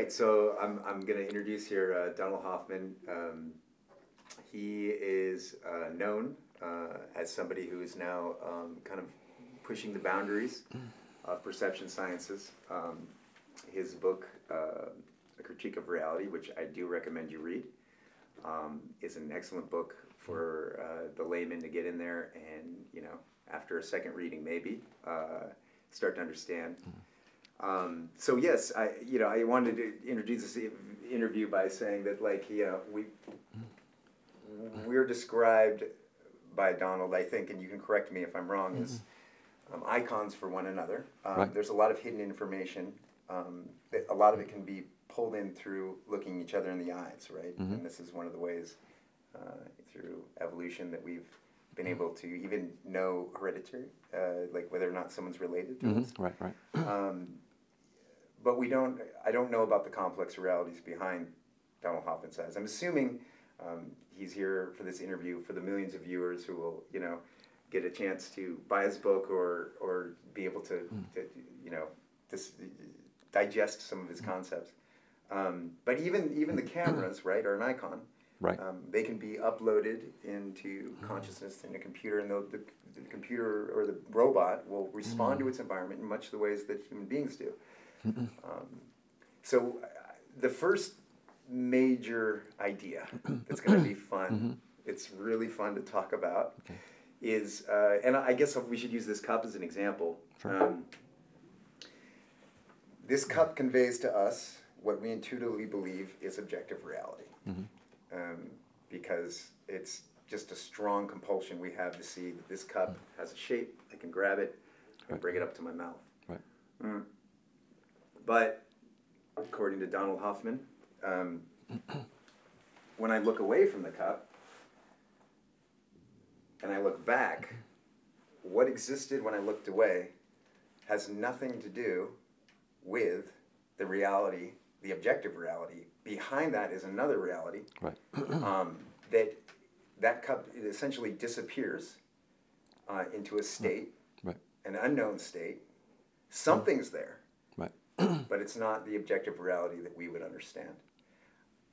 right, so I'm going to introduce here Donald Hoffman. He is known as somebody who is now kind of pushing the boundaries of perception sciences. His book, A Critique of Reality, which I do recommend you read, is an excellent book for the layman to get in there and, you know, after a second reading maybe, start to understand. So yes, I wanted to introduce this interview by saying that, like, you know, we're described by Donald, I think, and you can correct me if I'm wrong, as icons for one another. Right. There's a lot of hidden information. A lot of it can be pulled in through looking each other in the eyes, right? And this is one of the ways through evolution that we've been able to even know hereditary, like whether or not someone's related to us. Right, right. But I don't know about the complex realities behind Donald Hoffman's eyes. I'm assuming he's here for this interview for the millions of viewers who will, you know, get a chance to buy his book or be able to you know, digest some of his concepts. But even the cameras, right, are an icon. Right. They can be uploaded into consciousness in a computer, and the computer or the robot will respond to its environment in much the ways that human beings do. So the first major idea that's going to be fun, it's really fun to talk about, is, and I guess we should use this cup as an example. Sure. This cup conveys to us what we intuitively believe is objective reality. Because it's just a strong compulsion we have to see that this cup has a shape, I can grab it, and bring it up to my mouth. Right. But according to Donald Hoffman, when I look away from the cup and I look back, what existed when I looked away has nothing to do with the reality, the objective reality. Behind that is another reality. Right. that cup essentially disappears into a state, Right. an unknown state. Something's there. Right. But it's not the objective reality that we would understand.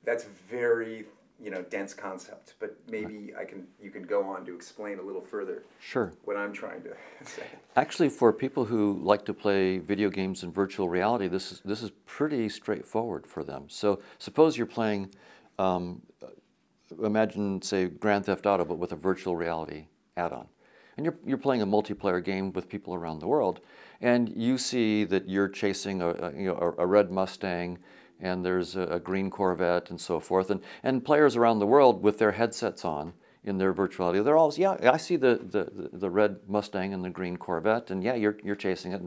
That's very, you know, dense concept, but maybe you can go on to explain a little further. Sure. What I'm trying to say. Actually, for people who like to play video games in virtual reality, this is pretty straightforward for them. So suppose you're playing, imagine, say, Grand Theft Auto, but with a virtual reality add-on. And you're playing a multiplayer game with people around the world, and you see that you're chasing a red Mustang, and there's a green Corvette and so forth, and players around the world with their headsets on in their virtuality, they're all, yeah, I see the red Mustang and the green Corvette, and yeah, you're chasing it,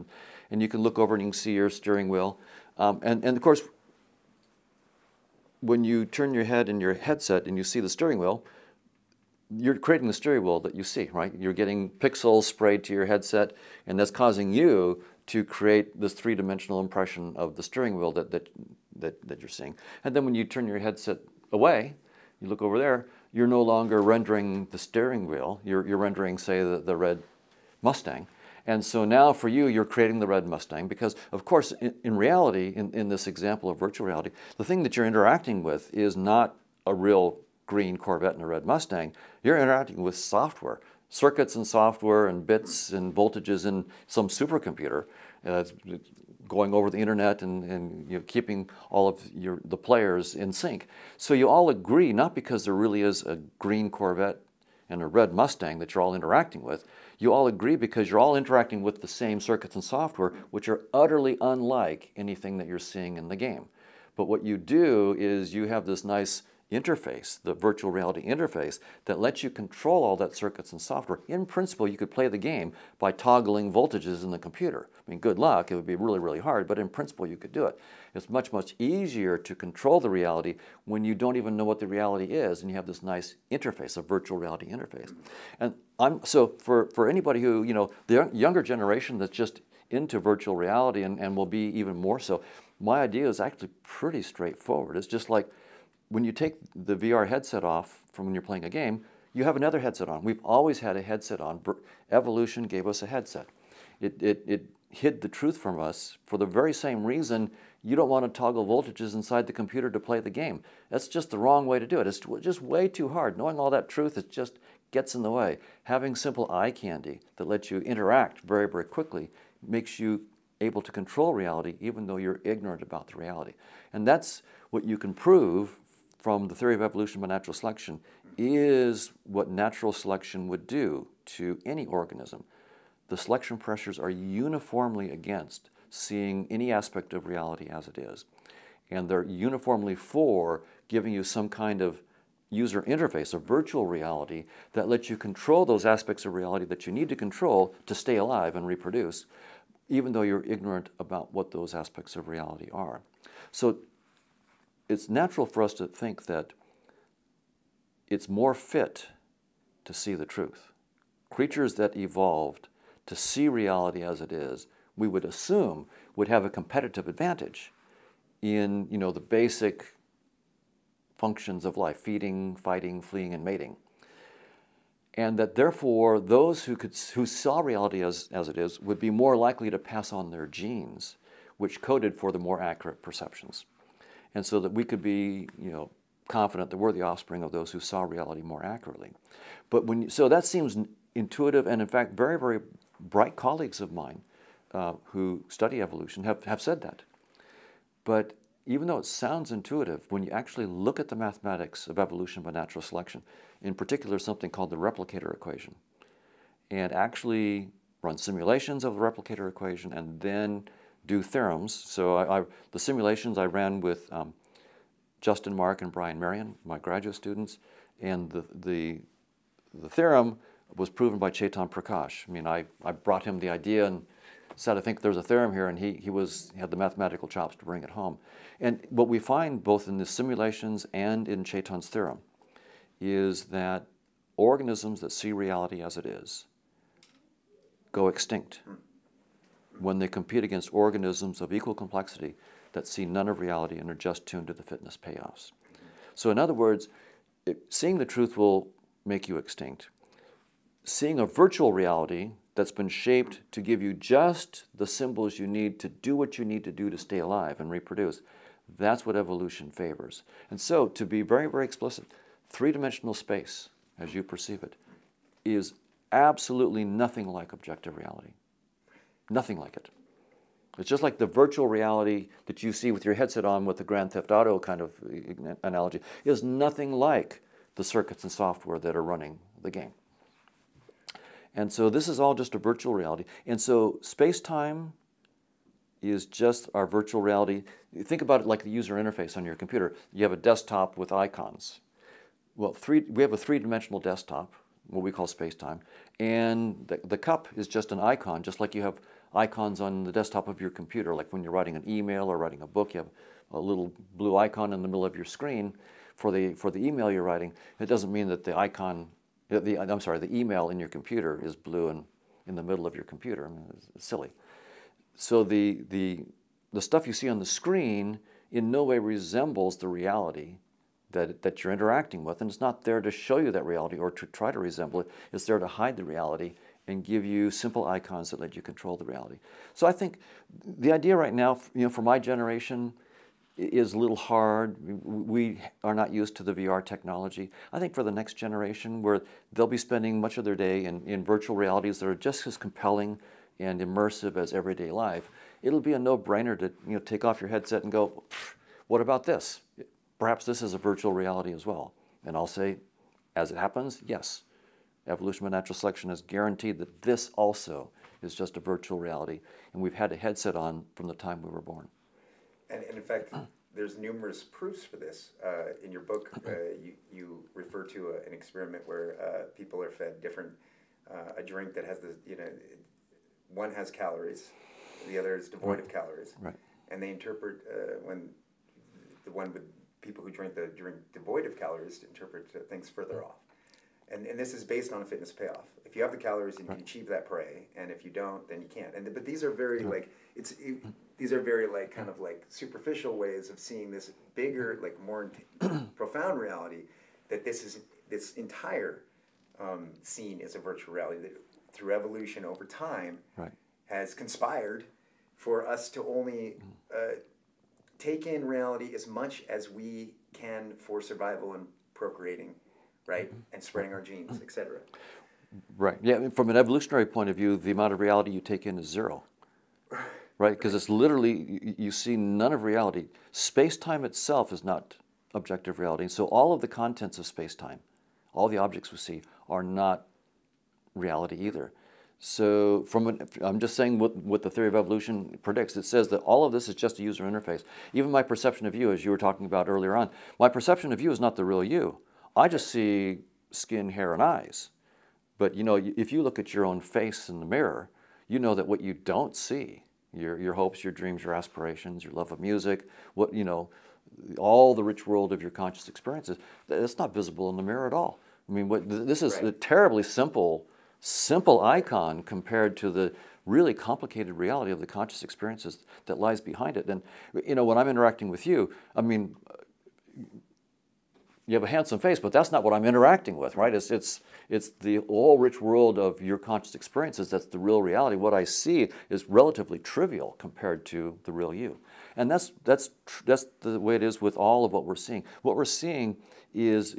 and you can look over and you can see your steering wheel, and of course, when you turn your head in your headset and you see the steering wheel, you're creating the steering wheel that you see, right? You're getting pixels sprayed to your headset, and that's causing you to create this three-dimensional impression of the steering wheel that you're seeing. And then when you turn your headset away, you look over there, you're no longer rendering the steering wheel, you're rendering, say, the red Mustang. And so now for you, you're creating the red Mustang because, of course, in reality, in this example of virtual reality, the thing that you're interacting with is not a real green Corvette and a red Mustang. You're interacting with software, circuits and software and bits and voltages in some supercomputer that's going over the internet and you know, keeping all of the players in sync. So you all agree, not because there really is a green Corvette and a red Mustang that you're all interacting with, you all agree because you're all interacting with the same circuits and software, which are utterly unlike anything that you're seeing in the game. But what you do is you have this nice interface, the virtual reality interface, that lets you control all that circuits and software. In principle, you could play the game by toggling voltages in the computer. I mean, good luck, it would be really, really hard, but in principle, you could do it. It's much, much easier to control the reality when you don't even know what the reality is, and you have this nice interface, a virtual reality interface. And so for anybody who, you know, the younger generation that's just into virtual reality and will be even more so, my idea is actually pretty straightforward. It's just like, when you take the VR headset off from when you're playing a game, you have another headset on. We've always had a headset on. Evolution gave us a headset. It hid the truth from us for the very same reason you don't want to toggle voltages inside the computer to play the game. That's just the wrong way to do it. It's just way too hard. Knowing all that truth, it just gets in the way. Having simple eye candy that lets you interact very, very quickly makes you able to control reality even though you're ignorant about the reality. And that's what you can prove from the theory of evolution by natural selection is what natural selection would do to any organism. The selection pressures are uniformly against seeing any aspect of reality as it is. And they're uniformly for giving you some kind of user interface, a virtual reality that lets you control those aspects of reality that you need to control to stay alive and reproduce, even though you're ignorant about what those aspects of reality are. So it's natural for us to think that it's more fit to see the truth. Creatures that evolved to see reality as it is, we would assume would have a competitive advantage in, the basic functions of life, feeding, fighting, fleeing, and mating. And that therefore those who saw reality as it is would be more likely to pass on their genes, which coded for the more accurate perceptions. And so that we could be, confident that we're the offspring of those who saw reality more accurately. So that seems intuitive, and in fact, very, very bright colleagues of mine who study evolution have said that. But even though it sounds intuitive, when you actually look at the mathematics of evolution by natural selection, in particular something called the replicator equation, and actually run simulations of the replicator equation and then do theorems. So the simulations I ran with Justin Mark and Brian Marion, my graduate students, and the theorem was proven by Chetan Prakash. I mean, I brought him the idea and said, I think there's a theorem here, and he had the mathematical chops to bring it home. And what we find both in the simulations and in Chetan's theorem is that organisms that see reality as it is go extinct when they compete against organisms of equal complexity that see none of reality and are just tuned to the fitness payoffs. So in other words, seeing the truth will make you extinct. Seeing a virtual reality that's been shaped to give you just the symbols you need to do what you need to do to stay alive and reproduce, that's what evolution favors. And so, to be very, very explicit, three-dimensional space, as you perceive it, is absolutely nothing like objective reality. Nothing like it. It's just like the virtual reality that you see with your headset on with the Grand Theft Auto kind of analogy is nothing like the circuits and software that are running the game. And so this is all just a virtual reality. And so space-time is just our virtual reality. Think about it like the user interface on your computer. You have a desktop with icons. Well, we have a three-dimensional desktop, what we call space-time, and the cup is just an icon, just like you have icons on the desktop of your computer, like when you're writing an email or writing a book, you have a little blue icon in the middle of your screen for the email you're writing. It doesn't mean that the email in your computer is blue and in the middle of your computer. I mean, it's silly. So the stuff you see on the screen in no way resembles the reality that you're interacting with, and it's not there to show you that reality or to try to resemble it. It's there to hide the reality and give you simple icons that let you control the reality. So I think the idea right now, for my generation, is a little hard. We are not used to the VR technology. I think for the next generation, where they'll be spending much of their day in virtual realities that are just as compelling and immersive as everyday life, it'll be a no-brainer to take off your headset and go, what about this? Perhaps this is a virtual reality as well. And I'll say, as it happens, yes. Evolution by natural selection has guaranteed that this also is just a virtual reality, and we've had a headset on from the time we were born. And in fact, there's numerous proofs for this. In your book, you refer to an experiment where people are fed a drink that has one has calories, the other is devoid of calories. Right. And they interpret people who drink the drink devoid of calories interpret things further off. And this is based on a fitness payoff. If you have the calories, then you can achieve that prey, and if you don't, then you can't. But these are very these are very kind of superficial ways of seeing this bigger, more profound reality. That this entire scene is a virtual reality. That through evolution over time, has conspired for us to only take in reality as much as we can for survival and procreating, right? And spreading our genes, etc. Right. Yeah. From an evolutionary point of view, the amount of reality you take in is zero. Right? Because it's literally, you see none of reality. Space-time itself is not objective reality. So all of the contents of space-time, all the objects we see, are not reality either. So I'm just saying what the theory of evolution predicts. It says that all of this is just a user interface. Even my perception of you, as you were talking about earlier on, my perception of you is not the real you. I just see skin, hair, and eyes. But you know, if you look at your own face in the mirror, you know that what you don't see, your hopes, your dreams, your aspirations, your love of music, what you know, all the rich world of your conscious experiences, it's not visible in the mirror at all. I mean, this is a terribly simple icon compared to the really complicated reality of the conscious experiences that lies behind it. And you know, when I'm interacting with you, I mean, you have a handsome face, but that's not what I'm interacting with, right? It's the all rich world of your conscious experiences that's the real reality. What I see is relatively trivial compared to the real you. And that's the way it is with all of what we're seeing. What we're seeing is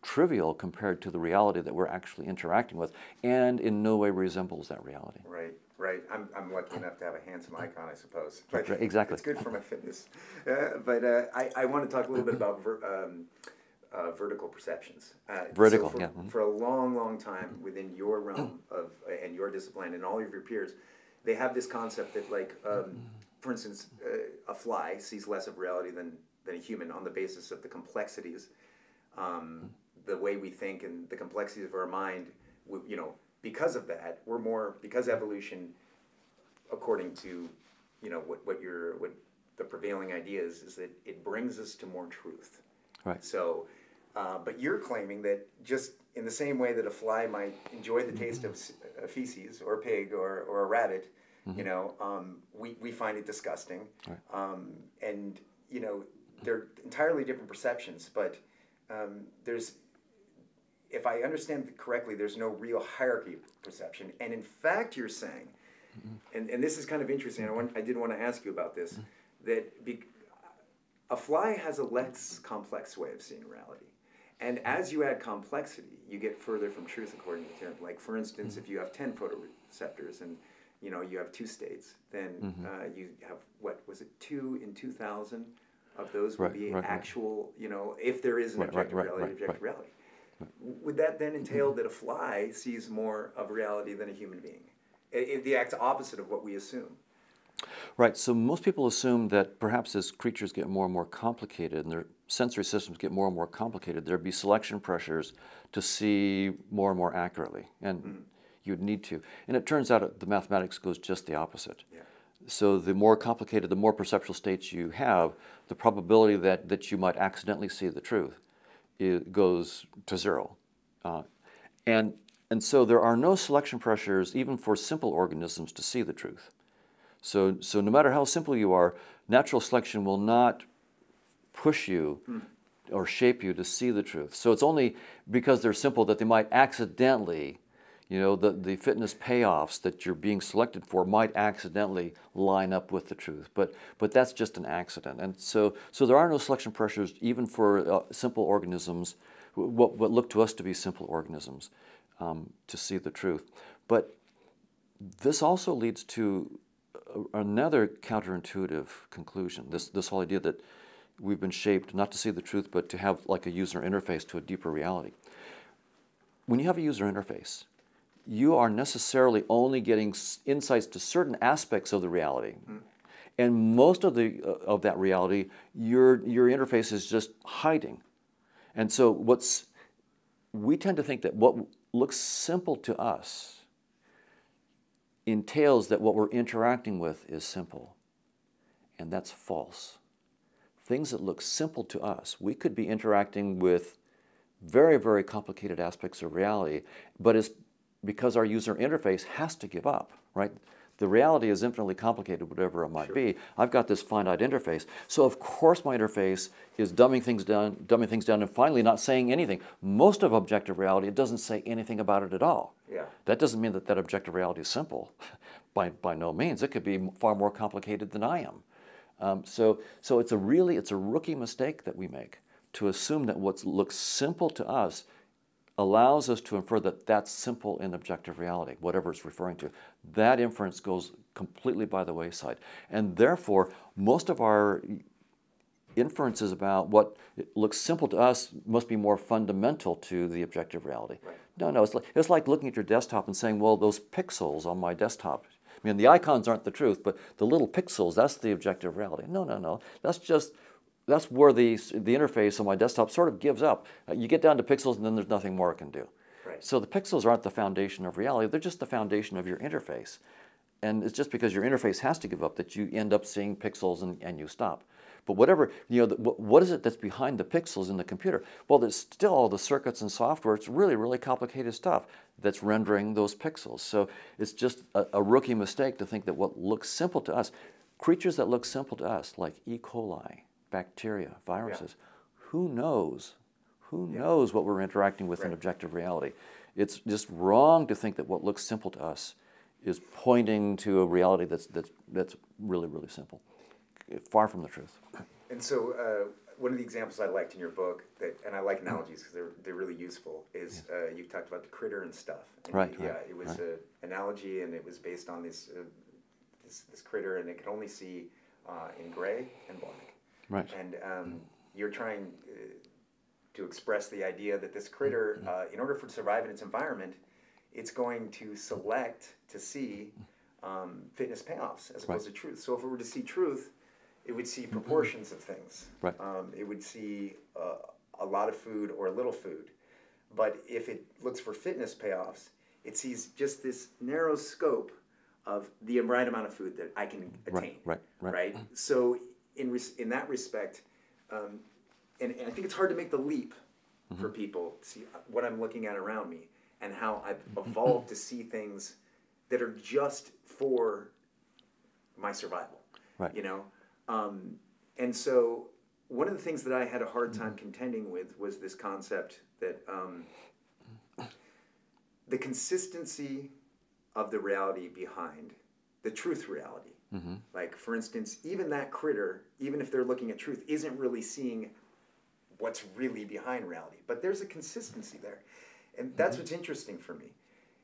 trivial compared to the reality that we're actually interacting with, and in no way resembles that reality. Right. Right. I'm lucky enough to have a handsome icon, I suppose. Like, exactly. It's good for my fitness. But I want to talk a little bit about vertical perceptions. Vertical, so yeah. For a long, long time within your realm of and your discipline and all of your peers, they have this concept that, like, for instance, a fly sees less of reality than a human on the basis of the complexities, the way we think and the complexities of our mind. You know, because of that, because evolution, according to, you know, what the prevailing idea is that it brings us to more truth. Right. So, but you're claiming that just in the same way that a fly might enjoy the taste of feces or a pig or a rabbit, you know, we find it disgusting. Right. And, you know, they're entirely different perceptions, but if I understand correctly, there's no real hierarchy of perception. And in fact, you're saying, and this is kind of interesting, I did want to ask you about this, that a fly has a less complex way of seeing reality. And as you add complexity, you get further from truth, according to Terence. Like, for instance, if you have 10 photoreceptors and, you know, you have 2 states, then you have, what, was it 2 in 2,000 of those would be actual, you know, if there is an objective reality. Would that then entail that a fly sees more of reality than a human being? The exact opposite of what we assume. Right, so most people assume that perhaps as creatures get more and more complicated and their sensory systems get more and more complicated, there'd be selection pressures to see more and more accurately, and you'd need to. And it turns out the mathematics goes just the opposite. Yeah. So the more complicated, the more perceptual states you have, the probability that you might accidentally see the truth goes to zero. And so there are no selection pressures even for simple organisms to see the truth. So no matter how simple you are, natural selection will not push you or shape you to see the truth. So it's only because they're simple that they might accidentally, you know, the fitness payoffs that you're being selected for might accidentally line up with the truth. But that's just an accident. And so there are no selection pressures even for simple organisms, what look to us to be simple organisms, to see the truth. But this also leads to another counterintuitive conclusion, this whole idea that we've been shaped not to see the truth, but to have like a user interface to a deeper reality. When you have a user interface, you are necessarily only getting insights to certain aspects of the reality. And most of that reality, your interface is just hiding. And so we tend to think that what looks simple to us entails that what we're interacting with is simple. And that's false. Things that look simple to us, we could be interacting with very, very complicated aspects of reality, but it's because our user interface has to give up, right? The reality is infinitely complicated, whatever it might be. I've got this finite interface. So of course my interface is dumbing things down, and finally not saying anything. Most of objective reality, it doesn't say anything about it at all. Yeah. That doesn't mean that objective reality is simple. By no means. It could be far more complicated than I am. So it's a rookie mistake that we make to assume that what looks simple to us allows us to infer that that's simple in objective reality, whatever it's referring to. That inference goes completely by the wayside. And therefore, most of our inferences about what looks simple to us must be more fundamental to the objective reality. Right. No, it's like looking at your desktop and saying, well, those pixels on my desktop, I mean, the icons aren't the truth, but the little pixels, that's the objective reality. No. That's where the interface on my desktop sort of gives up. You get down to pixels and then there's nothing more it can do. Right. So the pixels aren't the foundation of reality, they're just the foundation of your interface. And it's just because your interface has to give up that you end up seeing pixels and you stop. But whatever, what is it that's behind the pixels in the computer? Well, there's still all the circuits and software. It's really, really complicated stuff that's rendering those pixels. So it's just a rookie mistake to think that what looks simple to us, creatures that look simple to us, like E. coli, bacteria, viruses, who knows? Who knows what we're interacting with in objective reality? It's just wrong to think that what looks simple to us is pointing to a reality that's really, really simple. Far from the truth. And so one of the examples I liked in your book, and I like analogies because they're really useful, is you talked about the critter and stuff. And Right. It was an analogy, and it was based on this critter, and it could only see in gray and black. Right. And you're trying to express the idea that this critter, in order for it to survive in its environment, it's going to select to see fitness payoffs as opposed to truth. So if it were to see truth, it would see proportions of things. Right. It would see a lot of food or a little food. But if it looks for fitness payoffs, it sees just this narrow scope of the right amount of food that I can attain. Right. So in that respect, and I think it's hard to make the leap for people to see what I'm looking at around me and how I've evolved to see things that are just for my survival. Right. And so one of the things that I had a hard time contending with was this concept that the consistency of the reality behind the truth reality. Like, for instance, even that critter, even if they're looking at truth, isn't really seeing what's really behind reality. But there's a consistency there. And that's what's interesting for me,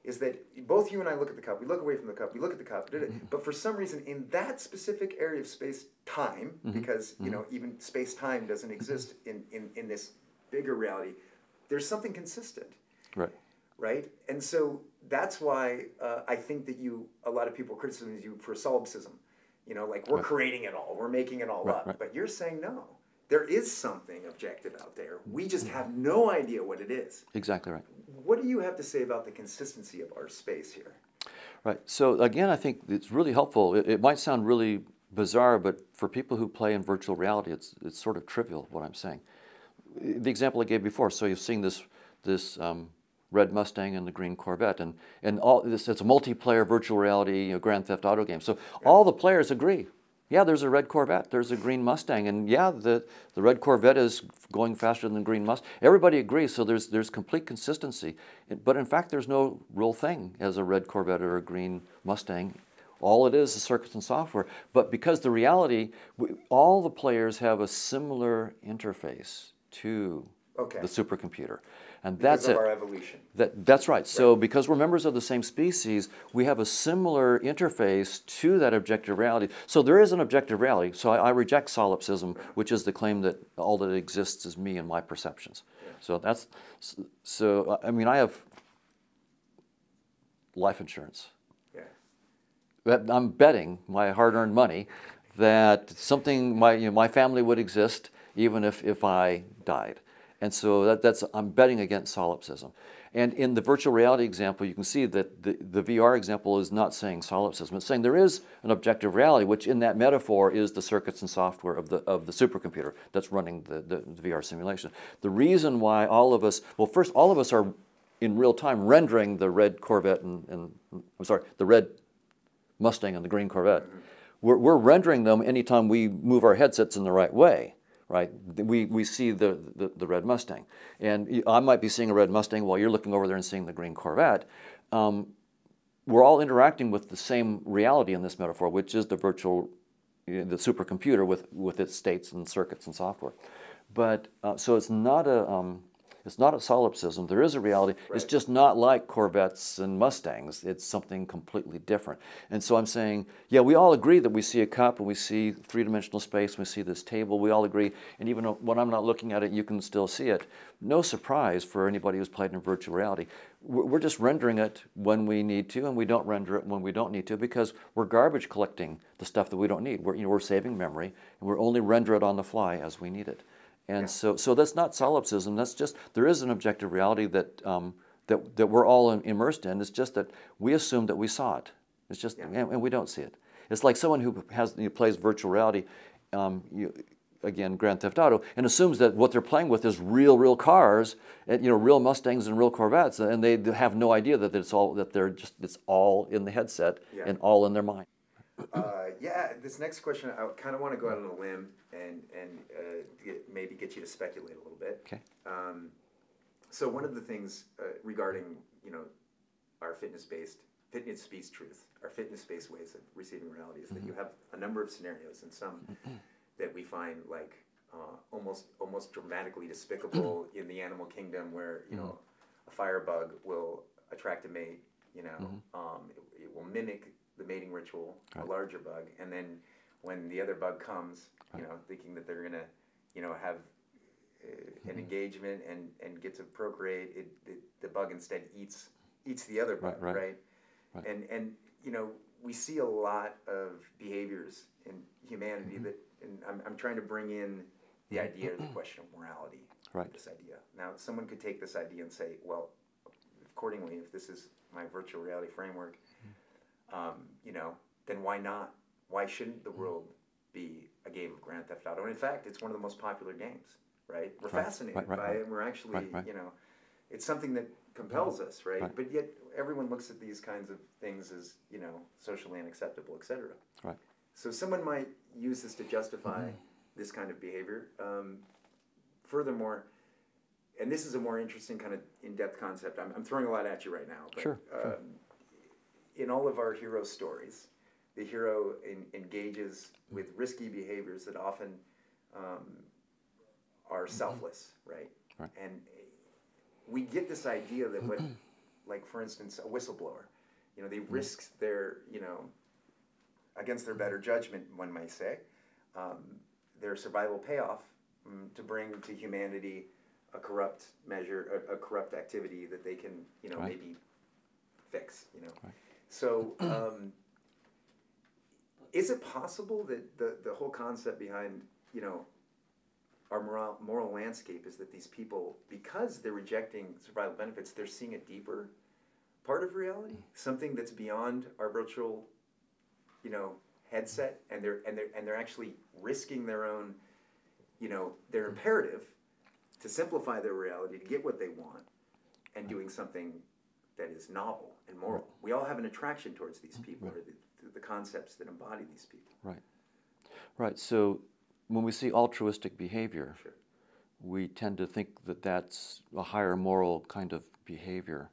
is that both you and I look at the cup, we look away from the cup, we look at the cup, but for some reason in that specific area of space-time, because even space-time doesn't exist in this bigger reality, there's something consistent. Right? And so that's why I think that a lot of people criticize you for solipsism. Like we're creating it all, we're making it all up. But you're saying no. There is something objective out there. We just have no idea what it is. Exactly right. What do you have to say about the consistency of our space here? Right. So again, I think it's really helpful. It might sound really bizarre, but for people who play in virtual reality, it's sort of trivial what I'm saying. The example I gave before. So you've seen this red Mustang and the green Corvette, and all this. It's a multiplayer virtual reality Grand Theft Auto game. So all the players agree. Yeah, there's a red Corvette, there's a green Mustang, and yeah, the red Corvette is going faster than the green Mustang. Everybody agrees, so there's complete consistency. But in fact, there's no real thing as a red Corvette or a green Mustang. All it is circuits and software. But because the reality, all the players have a similar interface to the supercomputer. And that's because of our evolution. That's right. So because we're members of the same species, we have a similar interface to that objective reality. So there is an objective reality. So I reject solipsism, which is the claim that all that exists is me and my perceptions. So I mean, I have life insurance. I'm betting my hard-earned money that something, my family would exist even if I died. And so I'm betting against solipsism. And in the virtual reality example, you can see that the VR example is not saying solipsism. It's saying there is an objective reality, which in that metaphor is the circuits and software of the supercomputer that's running the VR simulation. The reason why all of us, well, first, all of us are in real time rendering the red Corvette the red Mustang and the green Corvette. We're rendering them anytime we move our headsets in the right way, right? We see the red Mustang. And I might be seeing a red Mustang while you're looking over there and seeing the green Corvette. We're all interacting with the same reality in this metaphor, which is the virtual, the supercomputer with its states and circuits and software. But so it's not a solipsism. There is a reality. Right. It's just not like Corvettes and Mustangs. It's something completely different. And so I'm saying, yeah, we all agree that we see a cup and we see three-dimensional space, we see this table, we all agree. And even when I'm not looking at it, you can still see it. No surprise for anybody who's played in virtual reality. We're just rendering it when we need to, and we don't render it when we don't need to, because we're garbage collecting the stuff that we don't need. We're saving memory, and we're only render it on the fly as we need it. And so that's not solipsism. That's just, there is an objective reality that that we're all immersed in. It's just that we assume that we saw it. It's just, and we don't see it. It's like someone who plays virtual reality, again, Grand Theft Auto, and assumes that what they're playing with is real cars, and real Mustangs and real Corvettes, and they have no idea that it's all in the headset and all in their mind. This next question, I kind of want to go out on a limb and maybe get you to speculate a little bit. Okay. So one of the things regarding our fitness-based truth, our fitness-based ways of receiving reality is that you have a number of scenarios, and some that we find like almost dramatically despicable in the animal kingdom, where a firebug will attract a mate. It will mimic the mating ritual, a larger bug, and then when the other bug comes, thinking that they're gonna, have an engagement and get to procreate, the bug instead eats the other bug, right? And we see a lot of behaviors in humanity that, and I'm trying to bring in the idea of the question of morality. Right. This idea. Now, someone could take this idea and say, well, accordingly, if this is my virtual reality framework, then why not? Why shouldn't the world be a game of Grand Theft Auto? And in fact, it's one of the most popular games, right? We're fascinated by it, and we're actually, it's something that compels us, right? But yet, everyone looks at these kinds of things as, socially unacceptable, et cetera. Right. So someone might use this to justify this kind of behavior. Furthermore, and this is a more interesting kind of in-depth concept. I'm throwing a lot at you right now. But, sure. In all of our hero stories, the hero engages with risky behaviors that often are selfless, right? And we get this idea that like for instance, a whistleblower, they risk their, against their better judgment, one might say, their survival payoff to bring to humanity a corrupt measure, a corrupt activity that they can, maybe fix, So, is it possible that the whole concept behind, our moral landscape is that these people, because they're rejecting survival benefits, they're seeing a deeper part of reality, something that's beyond our virtual, headset, and they're actually risking their own, their imperative to simplify their reality to get what they want, and doing something that is novel and moral. We all have an attraction towards these people, or the concepts that embody these people. Right. So when we see altruistic behavior, we tend to think that that's a higher moral kind of behavior,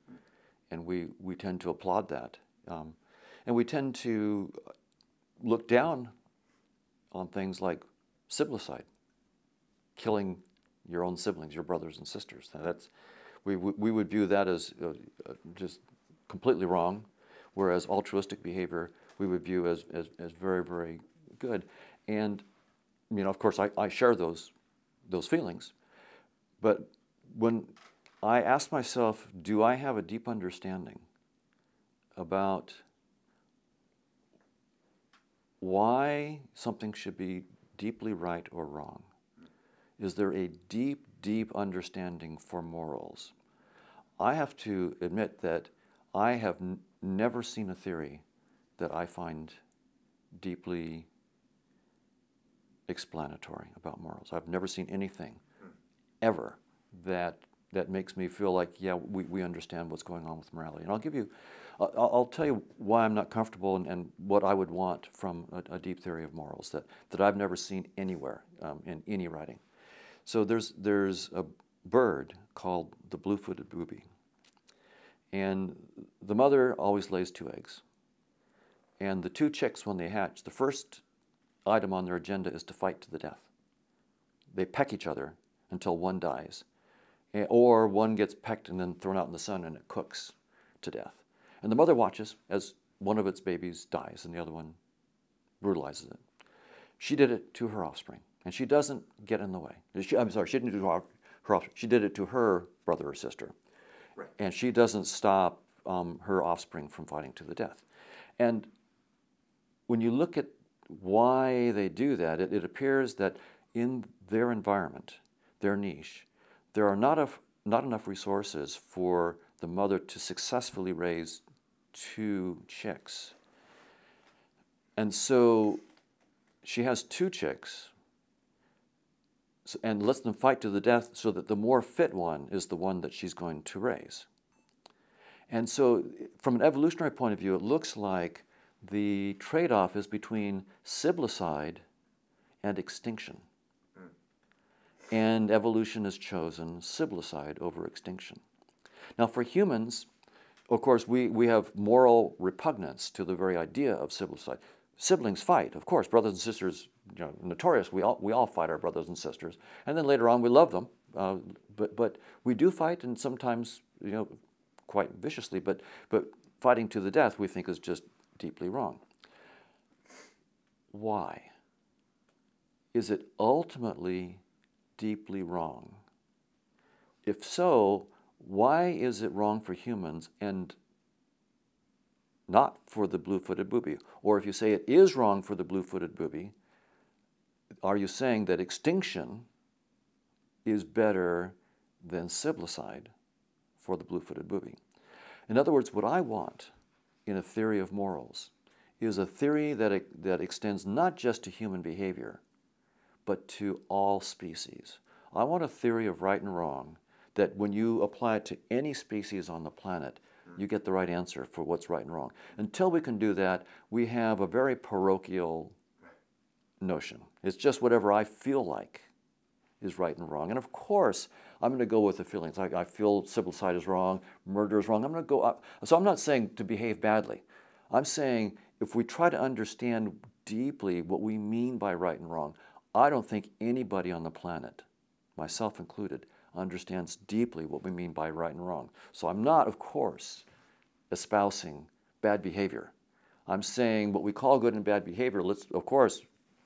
and we tend to applaud that. And we tend to look down on things like siblicide, killing your own siblings, your brothers and sisters. Now we would view that as just completely wrong, whereas altruistic behavior we would view as very, very good. And of course, I share those feelings, but when I ask myself, do I have a deep understanding about why something should be deeply right or wrong? Is there a deep, deep understanding for morals? I have to admit that I have never seen a theory that I find deeply explanatory about morals. I've never seen anything ever that makes me feel like, yeah, we understand what's going on with morality. And I'll give you I'll tell you why I'm not comfortable and what I would want from a deep theory of morals that I've never seen anywhere in any writing. So there's a bird called the blue-footed booby. And the mother always lays 2 eggs. And the 2 chicks, when they hatch, the first item on their agenda is to fight to the death. They peck each other until one dies. Or one gets pecked and then thrown out in the sun and it cooks to death. And the mother watches as one of its babies dies and the other one brutalizes it. She did it to her offspring, and she doesn't get in the way. I'm sorry, she didn't do it to her offspring. She did it to her brother or sister. Right. And she doesn't stop her offspring from fighting to the death. And when you look at why they do that, it appears that in their environment, their niche, there are not enough resources for the mother to successfully raise 2 chicks. And so she has 2 chicks and lets them fight to the death so that the more fit one is the one that she's going to raise. And so from an evolutionary point of view, it looks like the trade-off is between siblicide and extinction. And evolution has chosen siblicide over extinction. Now for humans, of course, we have moral repugnance to the very idea of siblicide. Siblings fight, of course, brothers and sisters, notorious, we all fight our brothers and sisters. And then later on we love them, but we do fight, and sometimes, quite viciously, but fighting to the death we think is just deeply wrong. Why? Is it ultimately deeply wrong? If so, why is it wrong for humans and not for the blue-footed booby? Or if you say it is wrong for the blue-footed booby, are you saying that extinction is better than siblicide for the blue-footed booby? In other words, what I want in a theory of morals is a theory that extends not just to human behavior, but to all species. I want a theory of right and wrong that when you apply it to any species on the planet, you get the right answer for what's right and wrong. Until we can do that, we have a very parochial notion. It's just whatever I feel like is right and wrong. And of course, I'm going to go with the feelings. I feel siblicide is wrong, murder is wrong. I'm going to go up. So I'm not saying to behave badly. I'm saying if we try to understand deeply what we mean by right and wrong, I don't think anybody on the planet, myself included, understands deeply what we mean by right and wrong. So I'm not, of course, espousing bad behavior. I'm saying what we call good and bad behavior, let's, of course,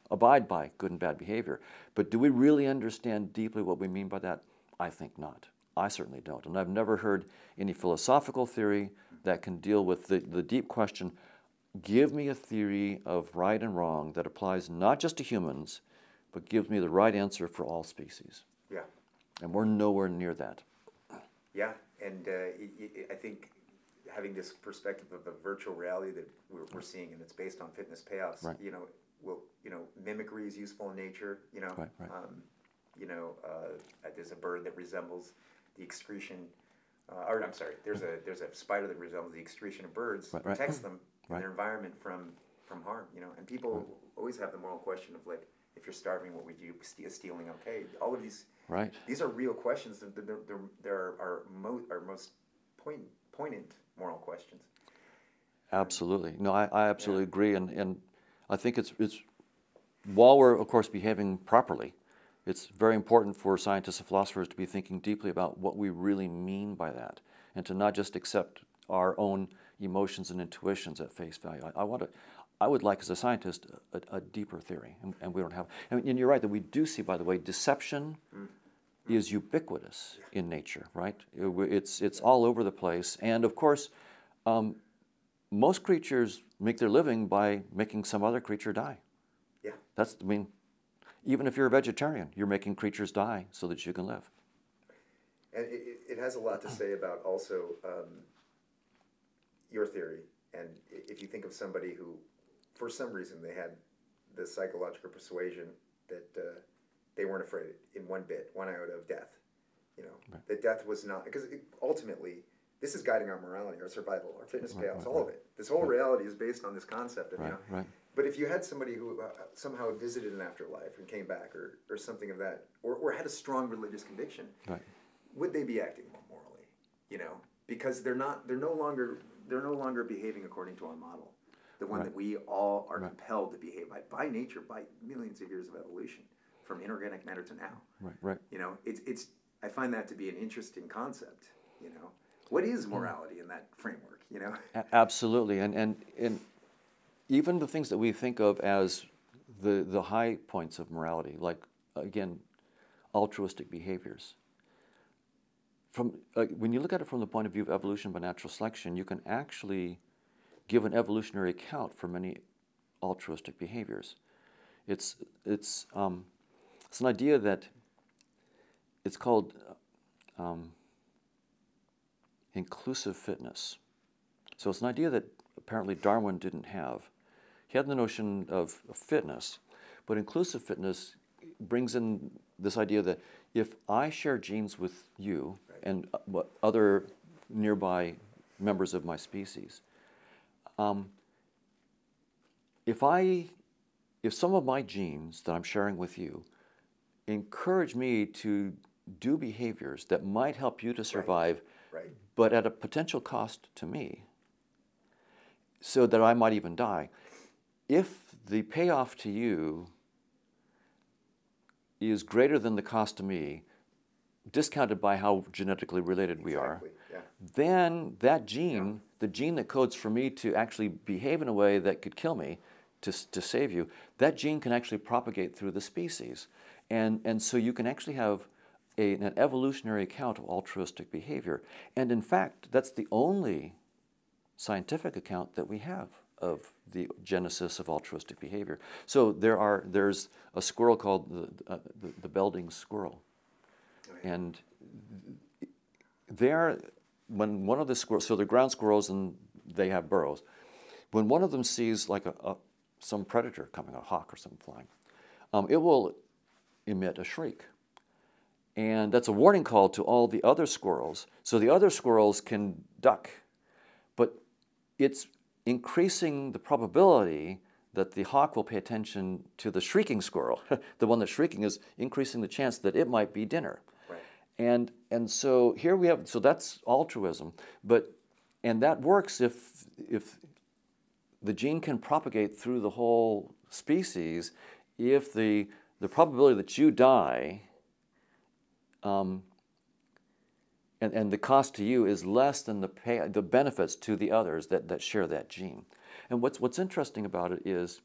abide by good and bad behavior. But do we really understand deeply what we mean by that? I think not. I certainly don't. And I've never heard any philosophical theory that can deal with the deep question, give me a theory of right and wrong that applies not just to humans, but gives me the right answer for all species. Yeah. And we're nowhere near that. Yeah, and I think having this perspective of the virtual reality that we're seeing, and it's based on fitness payoffs, Right. Mimicry is useful in nature, Right. there's a bird that resembles the excretion, or I'm sorry, there's a spider that resembles the excretion of birds, Right. protects them in Right. their environment from harm, and people always have the moral question of, like, if you're starving, what would you do? Is stealing okay? All of these, Right. these are real questions. They're our most poignant moral questions. Absolutely. No, I absolutely agree. And I think it's while we're, of course, behaving properly, it's very important for scientists and philosophers to be thinking deeply about what we really mean by that, and to not just accept our own emotions and intuitions at face value. I would like, as a scientist, a deeper theory, and we don't have. And you're right that we do see, by the way, deception is ubiquitous in nature, right? It's all over the place, and of course, most creatures make their living by making some other creature die. Yeah. Even if you're a vegetarian, you're making creatures die so that you can live. And it has a lot to say about also your theory. And if you think of somebody who, for some reason, they had the psychological persuasion that they weren't afraid in one iota of death. Right. That death was not, because ultimately this is guiding our morality, our survival, our fitness Right, payouts, right, all right. of it. This whole reality is based on this concept of, you Right, know. right. But if you had somebody who somehow visited an afterlife and came back, or something of that, or had a strong religious conviction, Right. would they be acting more morally? You know, because they're no longer behaving according to our model, the one Right. that we all are Right. compelled to behave by nature, by millions of years of evolution, from inorganic matter to now. Right, right. You know, it's I find that to be an interesting concept. You know, what is morality in that framework? You know, Absolutely, and even the things that we think of as the high points of morality, like again, altruistic behaviors. From when you look at it from the point of view of evolution by natural selection, you can actually give an evolutionary account for many altruistic behaviors. It's an idea that it's called inclusive fitness. So it's an idea that apparently Darwin didn't have. He had the notion of fitness, but inclusive fitness brings in this idea that if I share genes with you and other nearby members of my species, if some of my genes that I'm sharing with you encourage me to do behaviors that might help you to survive, right? but at a potential cost to me, so that I might even die, if the payoff to you is greater than the cost to me, discounted by how genetically related we are, Yeah. then that gene, the gene that codes for me to actually behave in a way that could kill me, to save you, that gene can actually propagate through the species. And so you can actually have an evolutionary account of altruistic behavior. And in fact, that's the only scientific account that we have of the genesis of altruistic behavior. So there's a squirrel called the Belding squirrel. Oh, yeah. And when one of the squirrels, so they're ground squirrels and they have burrows, when one of them sees like some predator coming, a hawk or something flying, it will emit a shriek. And that's a warning call to all the other squirrels, so the other squirrels can duck. But it's increasing the probability that the hawk will pay attention to the shrieking squirrel. The one that's shrieking is increasing the chance that it might be dinner. Right. And so here we have, so that's altruism, and that works if the gene can propagate through the whole species, if the probability that you die and the cost to you is less than the benefits to the others that share that gene. And what's interesting about it is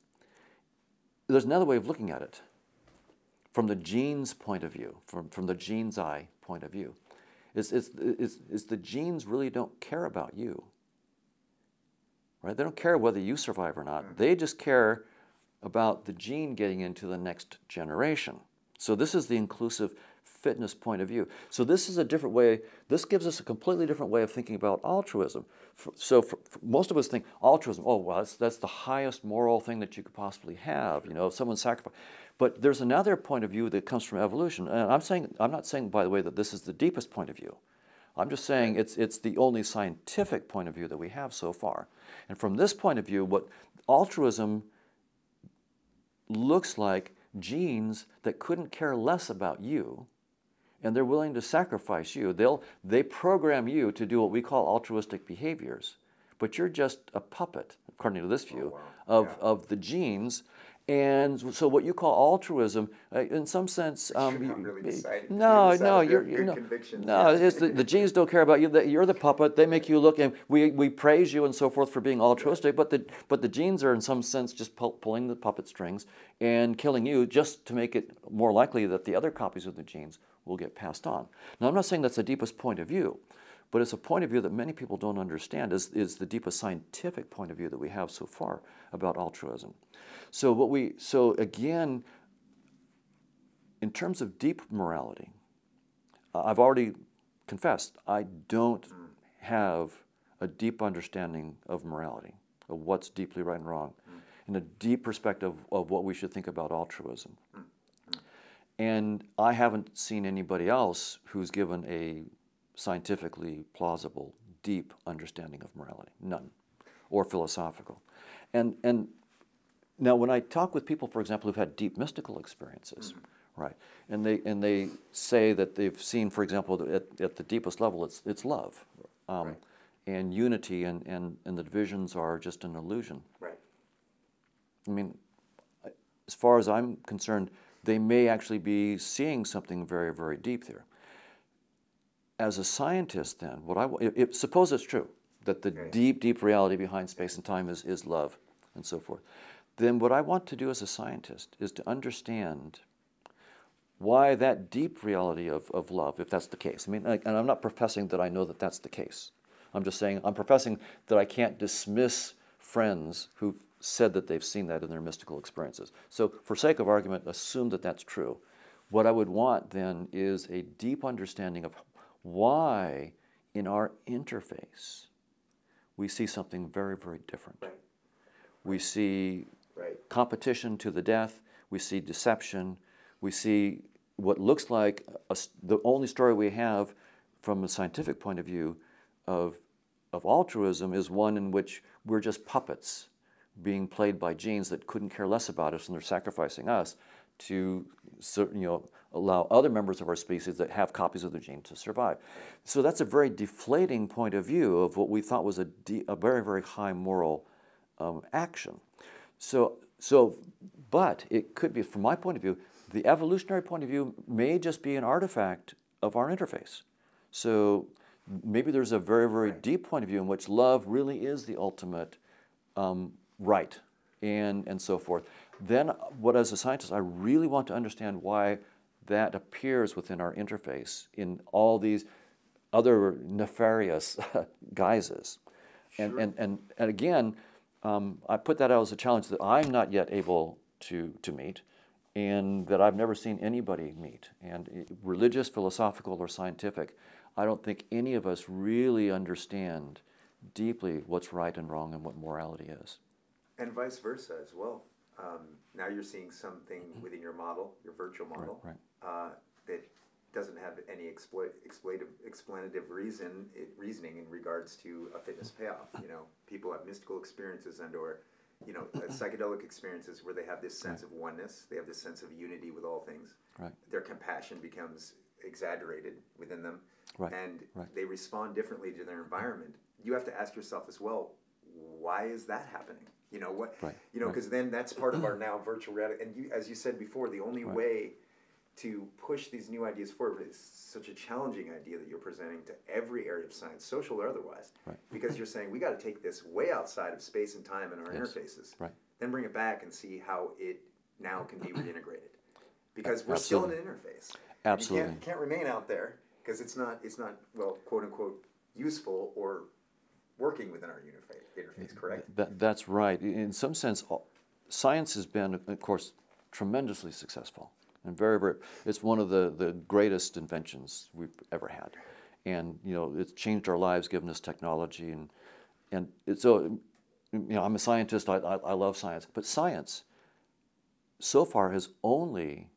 there's another way of looking at it from the gene's point of view, from the gene's eye point of view. Is the genes really don't care about you, right? They don't care whether you survive or not. They just care about the gene getting into the next generation. So this is the inclusive fitness point of view. So this is a different way, this gives us a completely different way of thinking about altruism. So most of us think altruism, oh, well, that's the highest moral thing that you could possibly have, you know, if someone sacrificed. But there's another point of view that comes from evolution. And I'm not saying, by the way, that this is the deepest point of view. I'm just saying it's the only scientific point of view that we have so far. And from this point of view, what altruism looks like genes that couldn't care less about you, and they're willing to sacrifice you. They program you to do what we call altruistic behaviors, but you're just a puppet, according to this view, of the genes. And so what you call altruism, in some sense, You're not really deciding. no, you're you're good convictions. no, it's the genes don't care about you. You're the puppet. They make you look, and we praise you and so forth for being altruistic. But the genes are in some sense just pulling the puppet strings and killing you just to make it more likely that the other copies of the genes will get passed on. Now, I'm not saying that's the deepest point of view, but it's a point of view that many people don't understand. Is the deepest scientific point of view that we have so far about altruism. So again, in terms of deep morality, I've already confessed I don't have a deep understanding of morality, of what's deeply right and wrong, and a deep perspective of what we should think about altruism. And I haven't seen anybody else who's given a scientifically plausible, deep understanding of morality, none, or philosophical. And now when I talk with people, for example, who've had deep mystical experiences, right, and they say that they've seen, for example, that at the deepest level, it's love, and unity, and the divisions are just an illusion. Right. I mean, as far as I'm concerned, they may actually be seeing something very, very deep there. As a scientist, then, suppose it's true that the deep, deep reality behind space and time is love and so forth, then what I want to do as a scientist is to understand why that deep reality of love, if that's the case. I mean, and I'm not professing that I know that that's the case. I'm just saying, I'm professing that I can't dismiss friends who've said that they've seen that in their mystical experiences. So for sake of argument, assume that that's true. What I would want then is a deep understanding of why in our interface we see something very, very different. Right. We see competition to the death, we see deception, we see what looks like the only story we have from a scientific point of view of altruism is one in which we're just puppets being played by genes that couldn't care less about us, and they're sacrificing us to allow other members of our species that have copies of the gene to survive. So that's a very deflating point of view of what we thought was a very, very high moral action. But it could be, from my point of view, the evolutionary point of view may just be an artifact of our interface. So maybe there's a very, very deep point of view in which love really is the ultimate right, and so forth. Then what, as a scientist, I really want to understand why that appears within our interface in all these other nefarious guises. Sure. And again, I put that out as a challenge that I'm not yet able to meet, and that I've never seen anybody meet. And religious, philosophical, or scientific, I don't think any of us really understand deeply what's right and wrong and what morality is. And vice versa as well. Now you're seeing something within your model, your virtual model, that doesn't have any explanative reasoning in regards to a fitness payoff. You know, people have mystical experiences and/or, psychedelic experiences where they have this sense of oneness. They have this sense of unity with all things. Right. Their compassion becomes exaggerated within them, and they respond differently to their environment. You have to ask yourself as well, why is that happening? You know what? Because then that's part of our now virtual reality. And you, as you said before, the only way to push these new ideas forward is such a challenging idea that you're presenting to every area of science, social or otherwise. Because you're saying we got to take this way outside of space and time and our interfaces, then bring it back and see how it now can be reintegrated. Because we're still in an interface. Absolutely. You can't remain out there because it's not well, quote unquote, useful or working within our interface, correct? That's right. In some sense, science has been, of course, tremendously successful. And very, very, it's one of the greatest inventions we've ever had. And, it's changed our lives, given us technology. And so, I'm a scientist, I love science. But science, so far, has only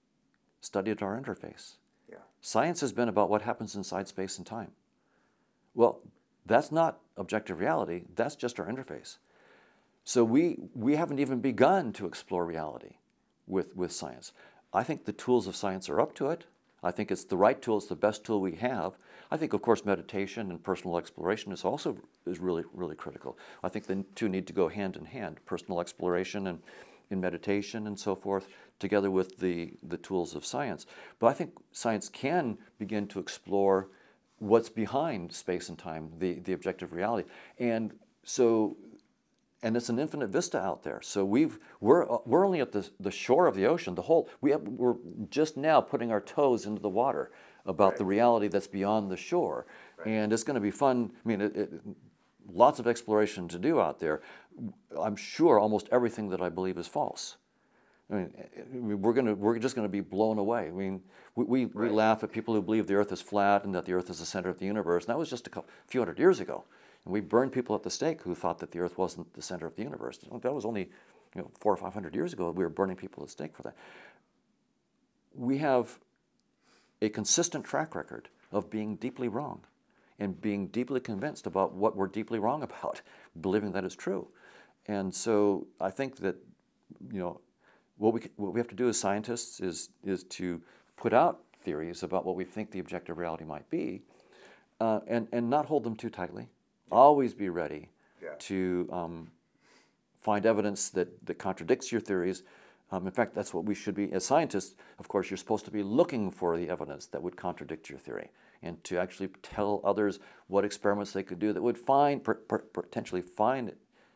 studied our interface. Yeah. Science has been about what happens inside space and time. Well, that's not objective reality, that's just our interface. So we haven't even begun to explore reality with science. I think the tools of science are up to it. I think it's the right tool, it's the best tool we have. I think, of course, meditation and personal exploration is really, really critical. I think the two need to go hand in hand, personal exploration and in meditation and so forth, together with the tools of science. But I think science can begin to explore what's behind space and time, the objective reality. And it's an infinite vista out there. So we're only at the shore of the ocean. We're just now putting our toes into the water about the reality that's beyond the shore. And it's going to be fun. I mean, lots of exploration to do out there. I'm sure almost everything that I believe is false. I mean, we're just going to be blown away. I mean, we laugh at people who believe the Earth is flat and that the Earth is the center of the universe. And that was just a few hundred years ago. And we burned people at the stake who thought that the Earth wasn't the center of the universe. That was only 400 or 500 years ago. We were burning people at the stake for that. We have a consistent track record of being deeply wrong. and being deeply convinced about what we're deeply wrong about, believing that it's true. And so I think that, you know, what we have to do as scientists is to put out theories about what we think the objective reality might be, and not hold them too tightly. Always be ready to find evidence that contradicts your theories. In fact, that's what we should be as scientists. Of course, you're supposed to be looking for the evidence that would contradict your theory, and to actually tell others what experiments they could do that would potentially find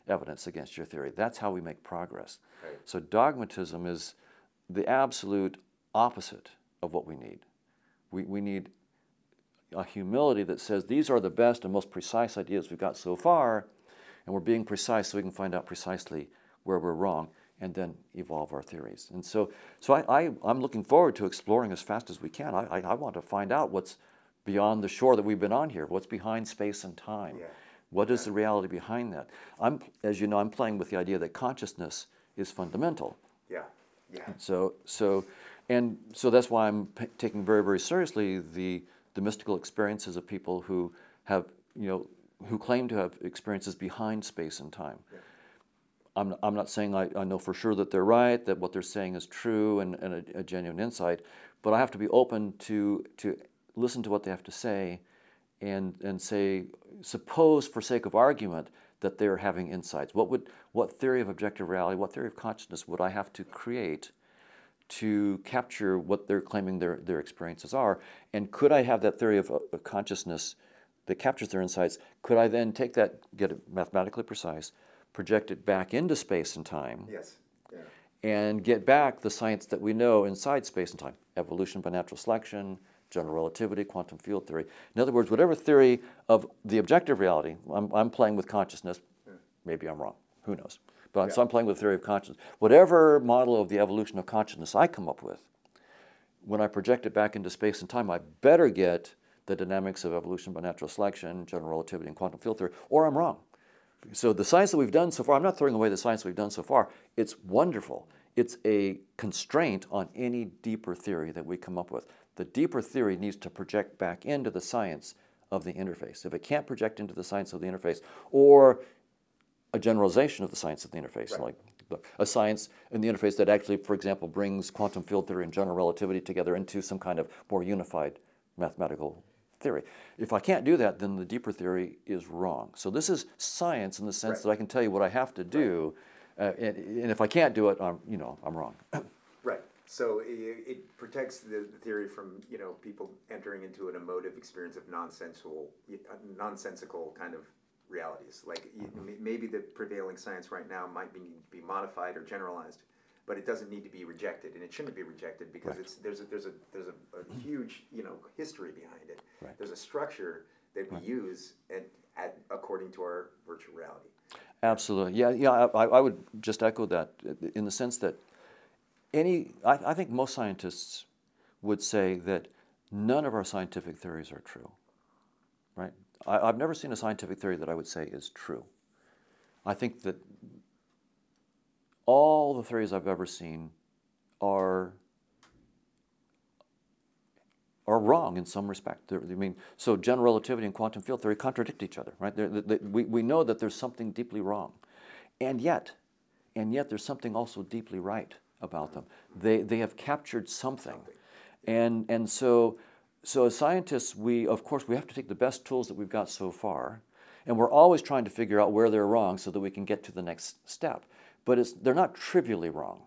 evidence against your theory. That's how we make progress. Right. So dogmatism is the absolute opposite of what we need. We need a humility that says these are the best and most precise ideas we've got so far, and we're being precise so we can find out precisely where we're wrong and then evolve our theories. And so I'm looking forward to exploring as fast as we can. I want to find out what's beyond the shore that we've been on here, what's behind space and time. Yeah. What is the reality behind that? As you know, I'm playing with the idea that consciousness is fundamental. Yeah, yeah. So that's why I'm taking very, very seriously the mystical experiences of people who have, you know, who claim to have experiences behind space and time. Yeah. I'm not saying I know for sure that they're right, that what they're saying is true and a genuine insight, but I have to be open to listen to what they have to say and say, suppose for sake of argument that they're having insights. What theory of objective reality, what theory of consciousness would I have to create to capture what they're claiming their experiences are? And could I have that theory of consciousness that captures their insights? Could I then take that, get it mathematically precise, project it back into space and time, Yes. Yeah. and get back the science that we know inside space and time, evolution by natural selection, general relativity, quantum field theory. In other words, whatever theory of the objective reality, I'm playing with consciousness, maybe I'm wrong, who knows. But so I'm playing with theory of consciousness. Whatever model of the evolution of consciousness I come up with, when I project it back into space and time, I better get the dynamics of evolution by natural selection, general relativity, and quantum field theory, or I'm wrong. So the science that we've done so far, I'm not throwing away the science we've done so far. It's wonderful. It's a constraint on any deeper theory that we come up with. The deeper theory needs to project back into the science of the interface. If it can't project into the science of the interface, or a generalization of the science of the interface, Right. like a science in the interface that actually, for example, brings quantum field theory and general relativity together into some kind of more unified mathematical theory. If I can't do that, then the deeper theory is wrong. So this is science in the sense Right. that I can tell you what I have to do, and if I can't do it, I'm wrong. Right. So it protects the theory from, you know, people entering into an emotive experience of nonsensical kind of realities. Like maybe the prevailing science right now might be modified or generalized, but it doesn't need to be rejected, and it shouldn't be rejected because Right. there's a huge, you know, history behind it. Right. There's a structure that we use according to our virtual reality. Absolutely. Yeah. I would just echo that in the sense that I think most scientists would say that none of our scientific theories are true, right? I've never seen a scientific theory that I would say is true. I think that all the theories I've ever seen are wrong in some respect. So general relativity and quantum field theory contradict each other, right? We know that there's something deeply wrong, and yet there's something also deeply right about them. They have captured something, and so as scientists, of course we have to take the best tools that we've got so far, and we're always trying to figure out where they're wrong so that we can get to the next step. But they're not trivially wrong.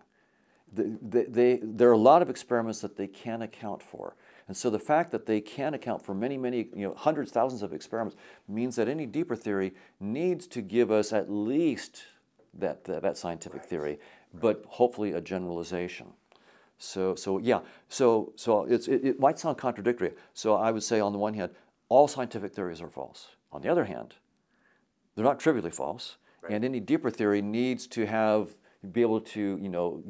There are a lot of experiments that they can account for. And so the fact that they can account for many, hundreds, thousands of experiments means that any deeper theory needs to give us at least that scientific theory, but hopefully a generalization. So it might sound contradictory. So I would say on the one hand, all scientific theories are false. On the other hand, they're not trivially false. Right. And any deeper theory needs to be able to,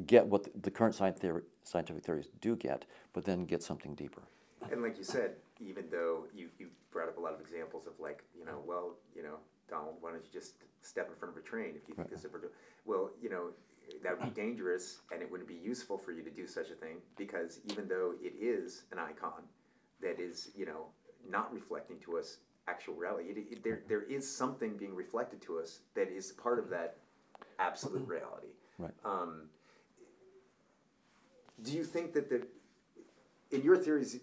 get what the current scientific theories do get, but then get something deeper. And like you said, even though you brought up a lot of examples of Donald, why don't you just step in front of a train if you think this is that would be dangerous, and it wouldn't be useful for you to do such a thing, because even though it is an icon that is, not reflecting to us actual reality. There is something being reflected to us that is part of that absolute reality. Right. Do you think that in your theories,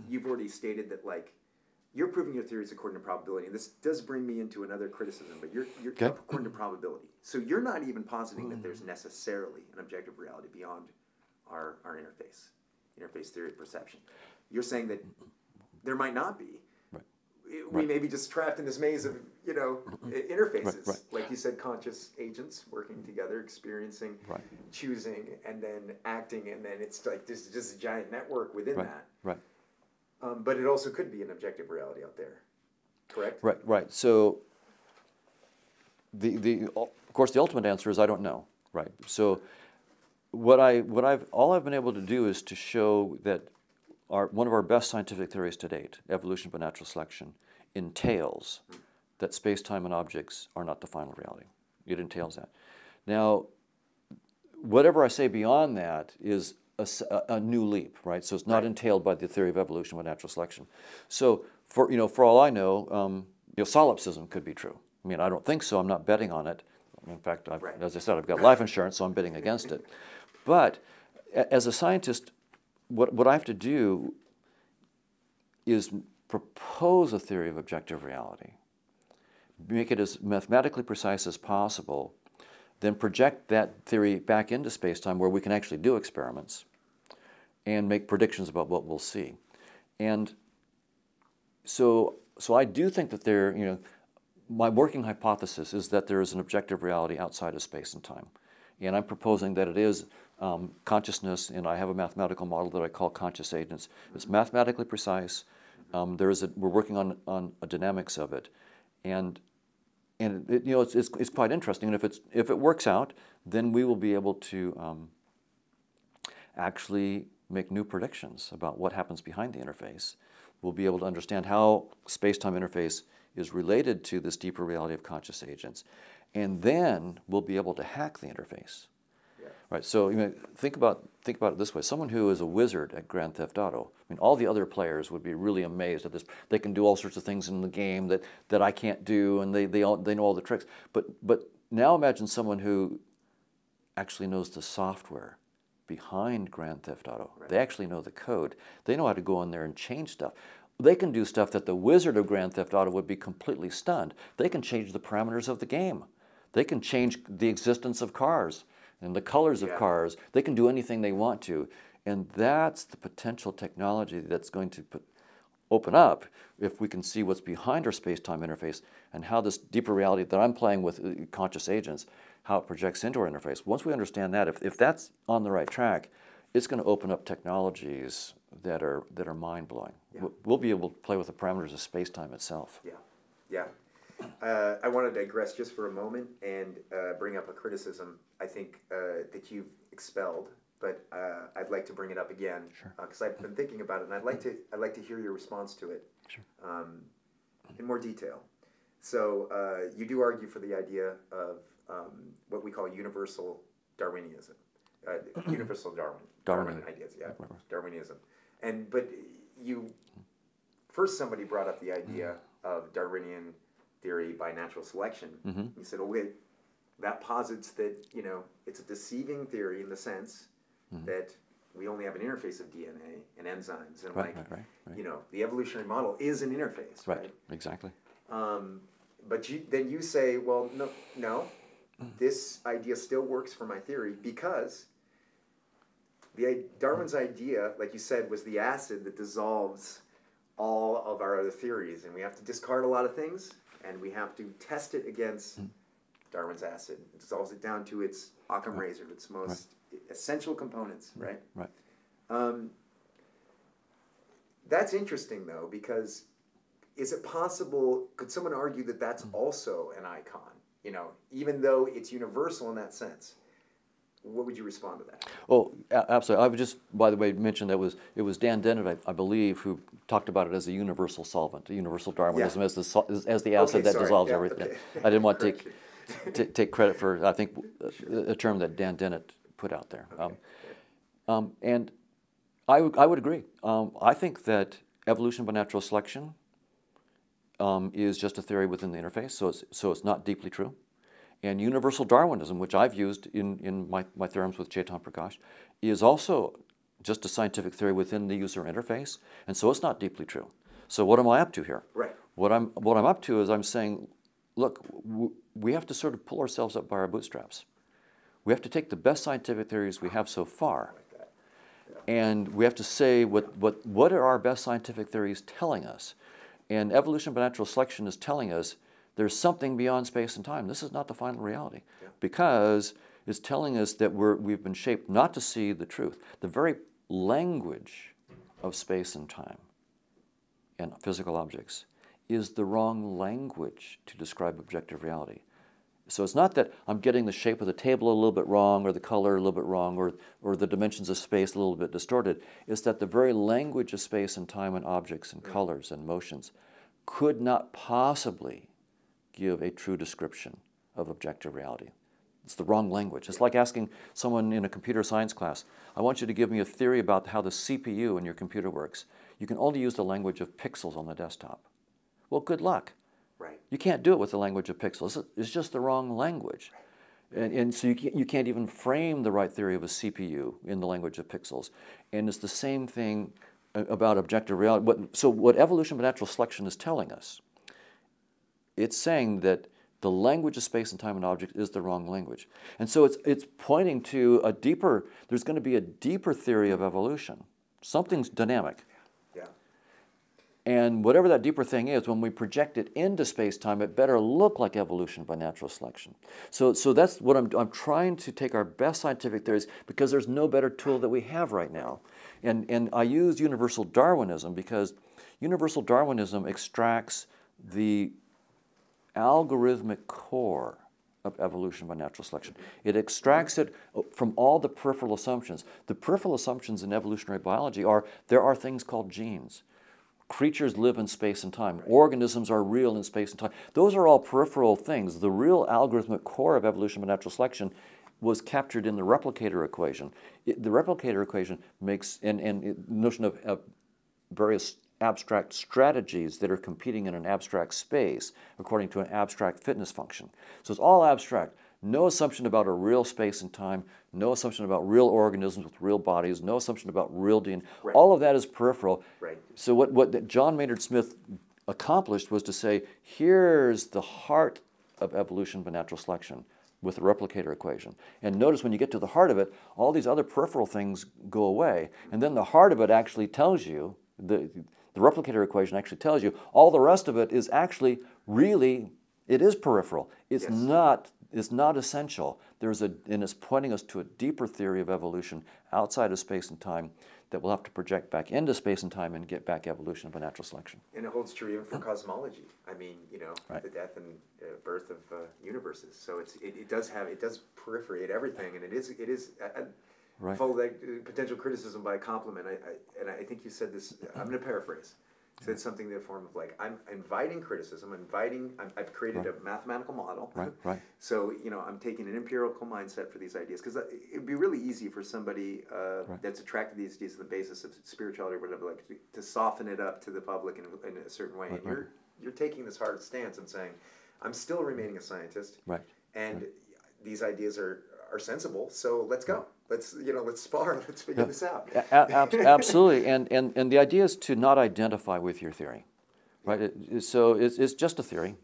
you've already stated that like you're proving your theories according to probability, and this does bring me into another criticism, but you're Okay. according to probability. So you're not even positing that there's necessarily an objective reality beyond our interface theory of perception. You're saying that there might not be. Right. We Right. may be just trapped in this maze of interfaces, Right. like you said, conscious agents working together, experiencing, Right. choosing, and then acting, and then it's like this just a giant network within Right. that. Right. But it also could be an objective reality out there, correct? Right. Right. So of course the ultimate answer is I don't know. Right. So all I've been able to do is to show that one of our best scientific theories to date, evolution by natural selection, entails that space-time and objects are not the final reality. It entails that. Now, whatever I say beyond that is a new leap, right? So it's not entailed by the theory of evolution by natural selection. So for all I know, solipsism could be true. I mean, I don't think so. I'm not betting on it. In fact, as I said, I've got life insurance, so I'm betting against it. But as a scientist, what I have to do is propose a theory of objective reality, make it as mathematically precise as possible, then project that theory back into space-time where we can actually do experiments and make predictions about what we'll see. And so I do think that my working hypothesis is that there is an objective reality outside of space and time. And I'm proposing that it is consciousness, and I have a mathematical model that I call conscious agents. It's mathematically precise. We're working on a dynamics of it, and it's quite interesting. And if it works out, then we will be able to actually make new predictions about what happens behind the interface. We'll be able to understand how space-time interface is related to this deeper reality of conscious agents, and then we'll be able to hack the interface. Right, so think about it this way. Someone who is a wizard at Grand Theft Auto, I mean, all the other players would be really amazed at this. They can do all sorts of things in the game that I can't do, and they know all the tricks. But now imagine someone who actually knows the software behind Grand Theft Auto. Right. They actually know the code. They know how to go in there and change stuff. They can do stuff that the wizard of Grand Theft Auto would be completely stunned. They can change the parameters of the game. They can change the existence of cars and the colors of cars. They can do anything they want to. And that's the potential technology that's going to open up if we can see what's behind our space-time interface and how this deeper reality that I'm playing with conscious agents, how it projects into our interface. Once we understand that, if that's on the right track, it's going to open up technologies that are mind-blowing. Yeah. We'll be able to play with the parameters of space-time itself. Yeah. I want to digress just for a moment and bring up a criticism I think that you've expelled, but I'd like to bring it up again because I've been thinking about it, and I'd like to hear your response to it in more detail. So you do argue for the idea of what we call universal Darwinism, universal Darwin ideas, Darwinism, but somebody brought up the idea of Darwinian theory by natural selection. You said, oh wait, that posits that it's a deceiving theory in the sense that we only have an interface of DNA and enzymes, and right. The evolutionary model is an interface, right? Exactly. But then you say, well, no, this idea still works for my theory because Darwin's idea, like you said, was the acid that dissolves all of our other theories, and we have to discard a lot of things, and we have to test it against Darwin's acid. It dissolves it down to its Occam razor, its most essential components, right? Right. That's interesting, though, because is it possible, could someone argue that that's also an icon, even though it's universal in that sense? What would you respond to that? Oh, absolutely. I would just, by the way, mention that it was Dan Dennett, I believe, who talked about it as a universal solvent, a universal Darwinism as the acid that dissolves everything. Okay. I didn't want to take credit for, I think, a term that Dan Dennett put out there. Okay. And I would agree. I think that evolution by natural selection is just a theory within the interface, so it's not deeply true. And universal Darwinism, which I've used in my theorems with Chetan Prakash, is also just a scientific theory within the user interface, and so it's not deeply true. So what am I up to here? Right. What I'm up to is I'm saying, look, we have to sort of pull ourselves up by our bootstraps. We have to take the best scientific theories we have so far, and we have to say what are our best scientific theories telling us? And evolution by natural selection is telling us there's something beyond space and time. This is not the final reality, because it's telling us that we've been shaped not to see the truth. The very language of space and time and physical objects is the wrong language to describe objective reality. So it's not that I'm getting the shape of the table a little bit wrong, or the color a little bit wrong, or the dimensions of space a little bit distorted. It's that the very language of space and time and objects and colors and motions could not possibly give a true description of objective reality. It's the wrong language. It's like asking someone in a computer science class, I want you to give me a theory about how the CPU in your computer works. You can only use the language of pixels on the desktop. Well, good luck. Right. You can't do it with the language of pixels. It's just the wrong language. And so you can't even frame the right theory of a CPU in the language of pixels. And it's the same thing about objective reality. So what evolution by natural selection is telling us, it's saying that the language of space and time and objects is the wrong language. And so it's pointing to a deeper, there's going to be a deeper theory of evolution. Something's dynamic. Yeah. And whatever that deeper thing is, when we project it into space-time, it better look like evolution by natural selection. So that's what I'm trying to take our best scientific theories, because there's no better tool that we have right now. And I use universal Darwinism because universal Darwinism extracts the algorithmic core of evolution by natural selection. It extracts it from all the peripheral assumptions. The peripheral assumptions in evolutionary biology are there are things called genes. Creatures live in space and time. Organisms are real in space and time. Those are all peripheral things. The real algorithmic core of evolution by natural selection was captured in the replicator equation. The replicator equation makes, and the notion of various abstract strategies that are competing in an abstract space according to an abstract fitness function. So it's all abstract. No assumption about a real space and time, no assumption about real organisms with real bodies, no assumption about real DNA. Right. All of that is peripheral. Right. So what John Maynard Smith accomplished was to say, here's the heart of evolution by natural selection with the replicator equation. And notice when you get to the heart of it, all these other peripheral things go away. And then the heart of it actually tells you, the replicator equation actually tells you, all the rest of it is actually really, it is peripheral. It's not essential. And it's pointing us to a deeper theory of evolution outside of space and time that we'll have to project back into space and time and get back evolution by natural selection. And it holds true even for cosmology. I mean, Right. the death and birth of universes. So it does peripherate everything, and it is Right. full potential criticism by compliment. I think you said this. I'm going to paraphrase. Said something in the form of like, I'm inviting criticism. I've created a mathematical model. Right. So I'm taking an empirical mindset for these ideas, because it'd be really easy for somebody that's attracted to these ideas on the basis of spirituality or whatever, like to soften it up to the public in a certain way. And you're taking this hard stance and saying, I'm still remaining a scientist. Right. And these ideas are sensible. So let's go. Let's spar. Let's figure this out. Absolutely. And the idea is to not identify with your theory, right? So it's just a theory,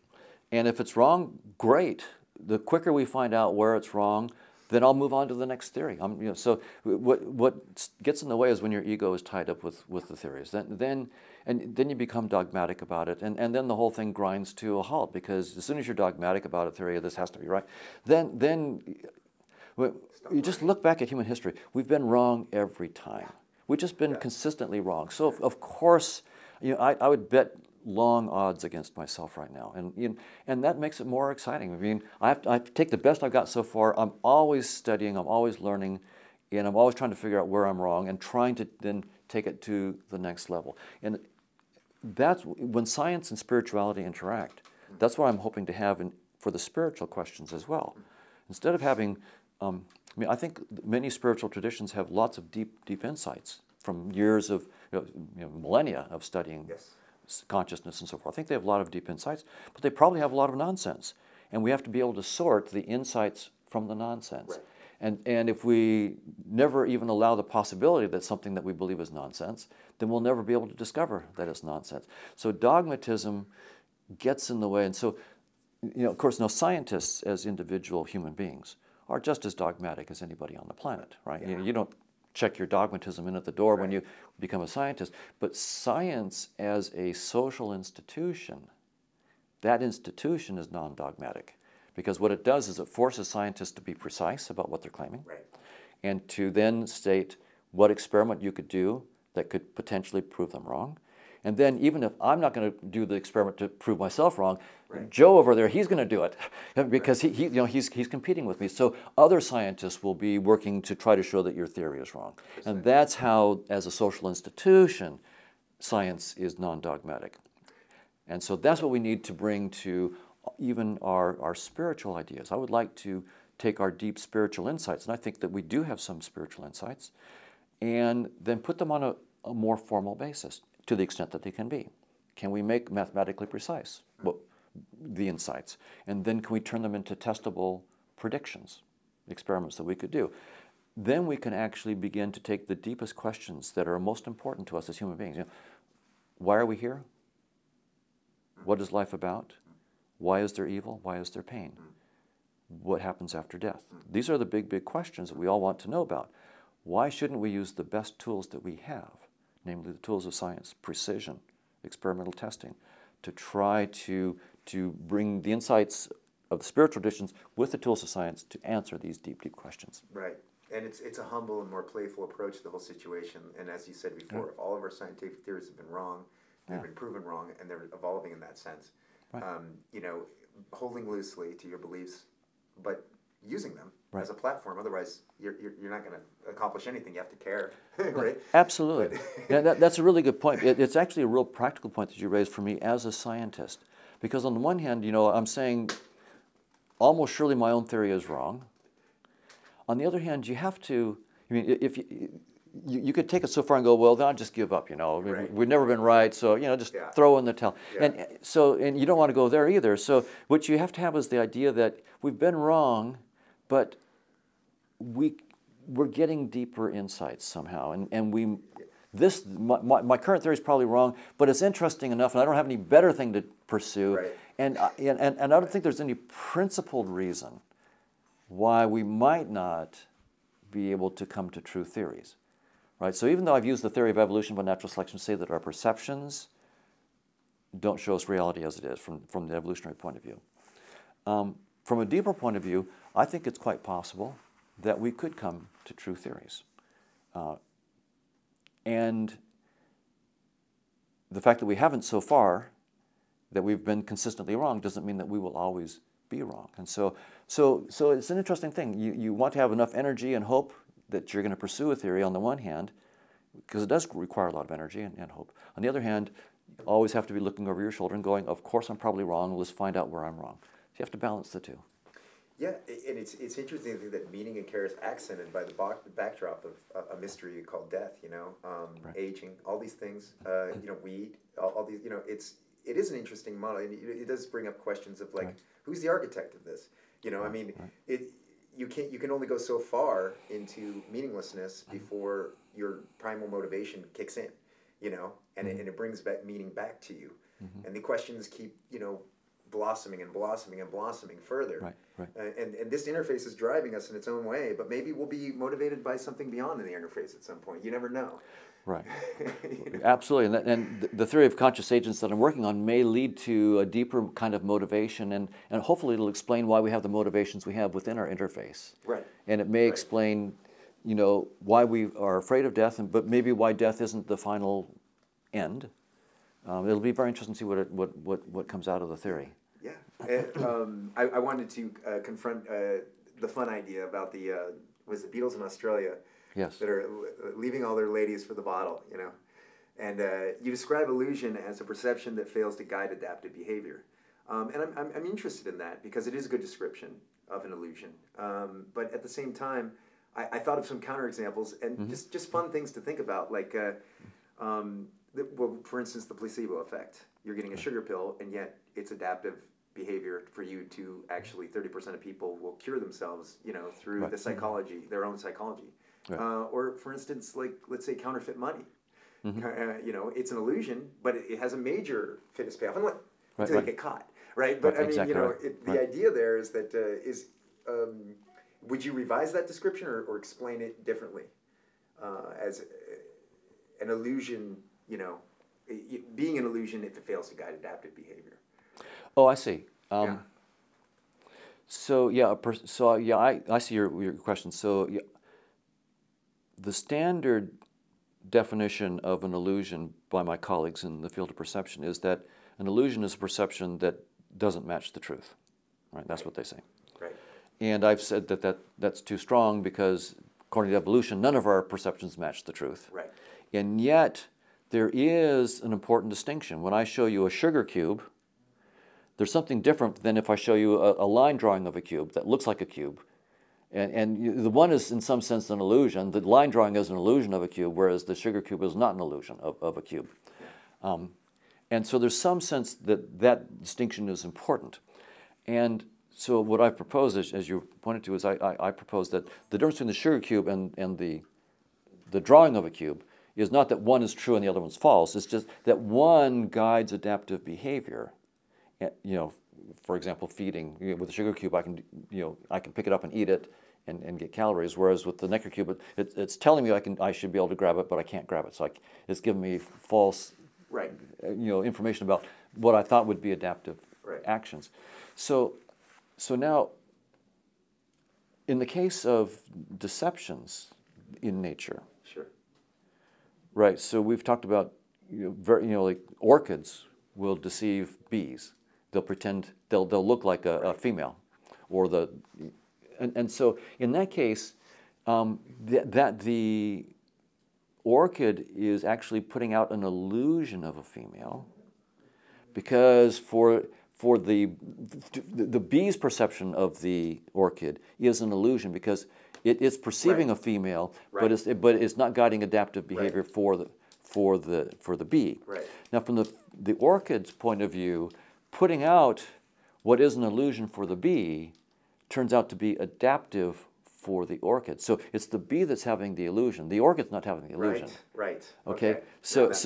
and if it's wrong, great. The quicker we find out where it's wrong, then I'll move on to the next theory. So what gets in the way is when your ego is tied up with the theories. Then you become dogmatic about it, and then the whole thing grinds to a halt, because as soon as you're dogmatic about a theory, this has to be right. Then you just look back at human history. We've been wrong every time. We've just been consistently wrong. So of course, I would bet long odds against myself right now, and that makes it more exciting. I mean, I have to take the best I've got so far. I'm always studying. I'm always learning, and I'm always trying to figure out where I'm wrong and trying to then take it to the next level. And that's when science and spirituality interact. That's what I'm hoping to have for the spiritual questions as well. Instead of having I think many spiritual traditions have lots of deep insights from years of, millennia of studying consciousness and so forth. I think they have a lot of deep insights, but they probably have a lot of nonsense. And we have to be able to sort the insights from the nonsense. Right. And if we never even allow the possibility that something that we believe is nonsense, then we'll never be able to discover that it's nonsense. So dogmatism gets in the way. And so, of course, now scientists as individual human beings are just as dogmatic as anybody on the planet, right? Yeah. You don't check your dogmatism in at the door when you become a scientist. But science as a social institution, that institution is non-dogmatic, because what it does is it forces scientists to be precise about what they're claiming, Right. and to then state what experiment you could do that could potentially prove them wrong. And then even if I'm not going to do the experiment to prove myself wrong, Right. Joe over there, he's going to do it because he's competing with me. So other scientists will be working to try to show that your theory is wrong. And that's how, as a social institution, science is non-dogmatic. And so that's what we need to bring to even our spiritual ideas. I would like to take our deep spiritual insights, and I think that we do have some spiritual insights, and then put them on a more formal basis to the extent that they can be. Can we make mathematically precise the insights? And then can we turn them into testable predictions, experiments that we could do? Then we can actually begin to take the deepest questions that are most important to us as human beings. Why are we here? What is life about? Why is there evil? Why is there pain? What happens after death? These are the big questions that we all want to know about. Why shouldn't we use the best tools that we have, namely the tools of science, precision, experimental testing, to try to bring the insights of the spiritual traditions with the tools of science to answer these deep questions? Right. And it's a humble and more playful approach to the whole situation. And as you said before, all of our scientific theories have been wrong. They've been proven wrong, and they're evolving in that sense. Right. Holding loosely to your beliefs, but using them Right. as a platform. Otherwise, you're not going to accomplish anything. You have to care, right? Absolutely. That's a really good point. It's actually a real practical point that you raised for me as a scientist. Because on the one hand, I'm saying almost surely my own theory is wrong. On the other hand, you have to, if you could take it so far and go, well, then I'll just give up, Right. We've never been right, so, just throw in the towel. Yeah. And you don't want to go there either. So what you have to have is the idea that we've been wrong, but we're getting deeper insights somehow. My current theory is probably wrong, but it's interesting enough, and I don't have any better thing to pursue. Right. And I don't think there's any principled reason why we might not be able to come to true theories. Right? So even though I've used the theory of evolution by natural selection to say that our perceptions don't show us reality as it is from the evolutionary point of view. From a deeper point of view, I think it's quite possible that we could come to true theories. And the fact that we haven't so far, that we've been consistently wrong, doesn't mean that we will always be wrong. And so it's an interesting thing. You want to have enough energy and hope that you're going to pursue a theory on the one hand, because it does require a lot of energy and hope. On the other hand, you always have to be looking over your shoulder and going, of course I'm probably wrong, let's find out where I'm wrong. So you have to balance the two. Yeah, and it's interesting to think that meaning and care is accented by the backdrop of a mystery called death, Right. aging, all these things, weed, all these, it is an interesting model, and it does bring up questions of like, who's the architect of this? You can only go so far into meaninglessness before your primal motivation kicks in, and it brings back meaning back to you, and the questions keep blossoming and blossoming and blossoming further. Right. And this interface is driving us in its own way, but maybe we'll be motivated by something beyond the interface at some point. You never know. Right. Absolutely. And the theory of conscious agents that I'm working on may lead to a deeper kind of motivation, and hopefully it'll explain why we have the motivations we have within our interface. Right. And it may explain, why we are afraid of death, but maybe why death isn't the final end. It'll be very interesting to see what comes out of the theory. Yeah. And, I wanted to confront the fun idea about the Beatles in Australia. Yes. That are leaving all their ladies for the bottle, And you describe illusion as a perception that fails to guide adaptive behavior. And I'm interested in that because it is a good description of an illusion. But at the same time, I thought of some counterexamples and just fun things to think about, like well, for instance, the placebo effect. You're getting a sugar pill, and yet it's adaptive behavior for you to actually 30% of people will cure themselves, through the psychology, their own psychology. Right. Or for instance, like let's say counterfeit money. It's an illusion, but it has a major fitness payoff until you get caught, right? But I mean, exactly the idea there is that would you revise that description or explain it differently as an illusion? Being an illusion if it fails to guide adaptive behavior. Oh, I see. Yeah. So yeah, I see your question. So yeah, the standard definition of an illusion by my colleagues in the field of perception is that an illusion is a perception that doesn't match the truth. Right? That's what they say. Right. And I've said that's too strong because according to evolution, none of our perceptions match the truth. Right. And yet there is an important distinction. When I show you a sugar cube, there's something different than if I show you a line drawing of a cube that looks like a cube. And the one is in some sense an illusion. The line drawing is an illusion of a cube, whereas the sugar cube is not an illusion of a cube. And so there's some sense that distinction is important. And so what I've proposed, as you pointed to, is I propose that the difference between the sugar cube and the drawing of a cube is not that one is true and the other one's false. It's just that one guides adaptive behavior. For example, feeding. With a sugar cube, I can pick it up and eat it and get calories. Whereas with the Necker cube, it's telling me I should be able to grab it, but I can't grab it. So it's giving me false, information about what I thought would be adaptive actions. So now, in the case of deceptions in nature, sure, right? So we've talked about like orchids will deceive bees. They'll pretend they'll look like a female, or and so in that case, that the orchid is actually putting out an illusion of a female, because for the bee's perception of the orchid is an illusion because it is perceiving a female, but it's not guiding adaptive behavior for the bee. Right. Now, from the orchid's point of view, putting out what is an illusion for the bee turns out to be adaptive for the orchid. So it's the bee that's having the illusion. The orchid's not having the illusion. Right. Okay. No, That's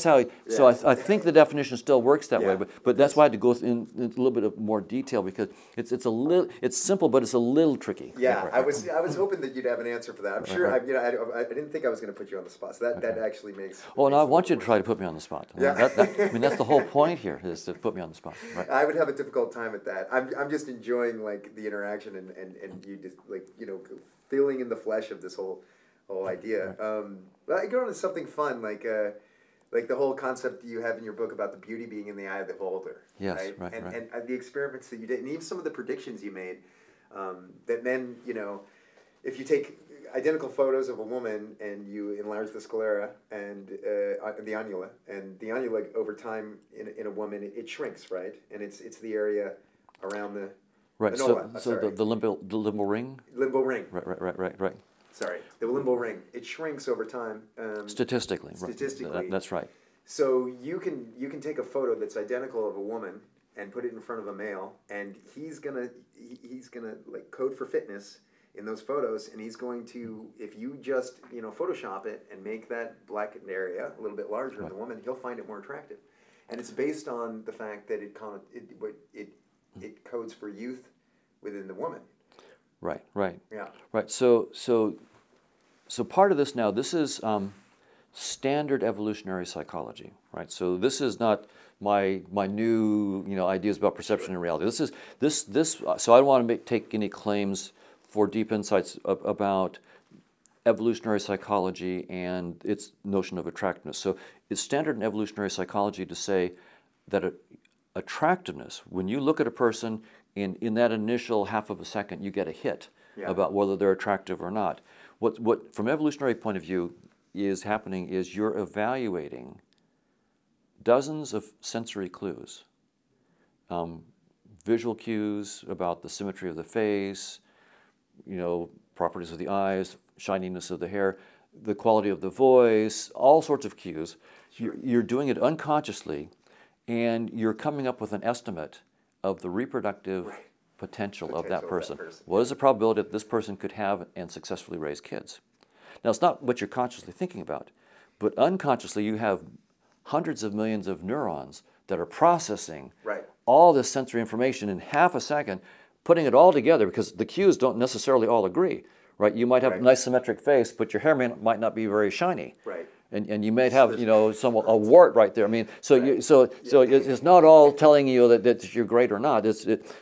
how. So I think the definition still works that way. But that's why I had to go in a little bit of more detail because it's simple, but it's a little tricky. Yeah. I was hoping that you'd have an answer for that. I'm sure. I didn't think I was going to put you on the spot. So that actually makes. Oh, and I want you to try to put me on the spot. Yeah. I mean that's the whole point here is to put me on the spot. Right. I would have a difficult time at that. I'm just enjoying like the interaction and you just like feeling in the flesh of this whole idea. But I go on to something fun like the whole concept you have in your book about the beauty being in the eye of the beholder. Yes, right. Right. And the experiments that you did, and even some of the predictions you made, that men, if you take identical photos of a woman and you enlarge the sclera and the annula over time in a woman, it shrinks, right? And it's the area around the right. Anola, So the limbo ring. Limbo ring. Right. Sorry, the limbo ring. It shrinks over time. Statistically. Statistically. That's right. So you can take a photo that's identical of a woman and put it in front of a male, and he's gonna like code for fitness in those photos, and he's going to, if you just Photoshop it and make that blackened area a little bit larger in the woman, he'll find it more attractive, and it's based on the fact that it codes for youth within the woman. Right. Yeah. Right. So part of this now, this is standard evolutionary psychology, right? So this is not my new ideas about perception and reality. This. So I don't want to take any claims for deep insights about evolutionary psychology and its notion of attractiveness. So it's standard in evolutionary psychology to say that attractiveness, when you look at a person in that initial half of a second, you get a hit about whether they're attractive or not. What from evolutionary point of view is happening is you're evaluating dozens of sensory clues, visual cues about the symmetry of the face, properties of the eyes, shininess of the hair, the quality of the voice, all sorts of cues. You're doing it unconsciously, and you're coming up with an estimate of the reproductive potential of that person. What is the probability that this person could have and successfully raise kids? Now, it's not what you're consciously thinking about, but unconsciously you have hundreds of millions of neurons that are processing all this sensory information in half a second, putting it all together, because the cues don't necessarily all agree, right? You might have a nice symmetric face, but your hair might not be very shiny. And you may have, you know, a wart right there. I mean, so it's not all telling you that you're great or not.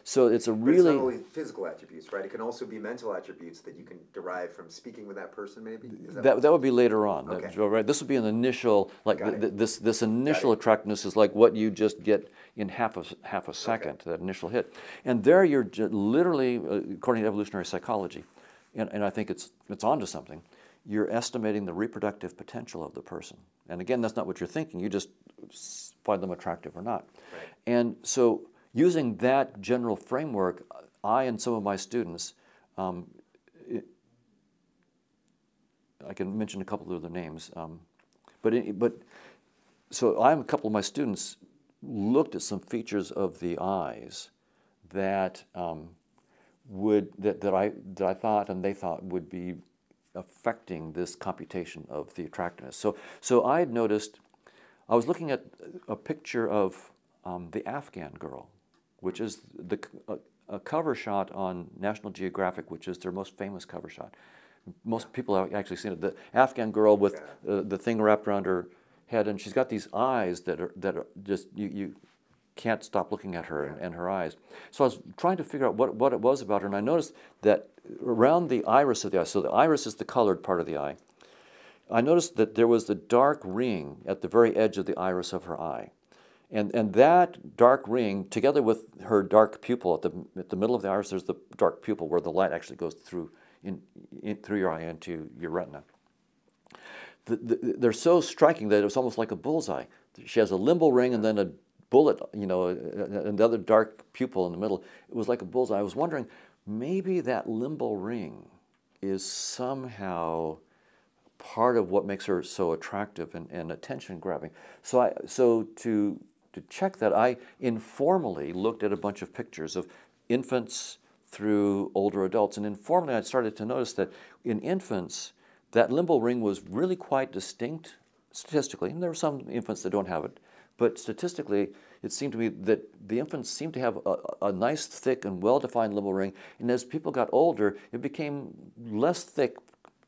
So it's a really... It's not only physical attributes, right? It can also be mental attributes that you can derive from speaking with that person, maybe? That would be later on, right? This would be an initial, like this initial attractiveness is like what you just get in half a second, that initial hit. And there you're literally, according to evolutionary psychology, and I think it's onto something, you're estimating the reproductive potential of the person. And again, that's not what you're thinking. You just find them attractive or not. And so using that general framework, I and some of my students, I can mention a couple of other names, so a couple of my students looked at some features of the eyes that I thought and they thought would be affecting this computation of the attractiveness. So I had noticed, I was looking at a picture of the Afghan girl, which is a cover shot on National Geographic, which is their most famous cover shot. Most people have actually seen it. The Afghan girl with the thing wrapped around her head, and she's got these eyes that are just, you can't stop looking at her and her eyes. So I was trying to figure out what it was about her, and I noticed that around the iris of the eye, so the iris is the colored part of the eye, I noticed that there was a dark ring at the very edge of the iris of her eye. And that dark ring, together with her dark pupil at the middle of the iris, there's the dark pupil where the light actually goes through through your eye into your retina. They're so striking that it was almost like a bullseye. She has a limbal ring and then a bullet, you know, another dark pupil in the middle. It was like a bullseye. I was wondering, maybe that limbal ring is somehow part of what makes her so attractive and attention-grabbing. So to check that, I informally looked at a bunch of pictures of infants through older adults, and informally I started to notice that in infants, that limbal ring was really quite distinct statistically, and there are some infants that don't have it, but statistically, it seemed to me that the infants seemed to have a nice, thick, and well-defined limbal ring, and as people got older, it became less thick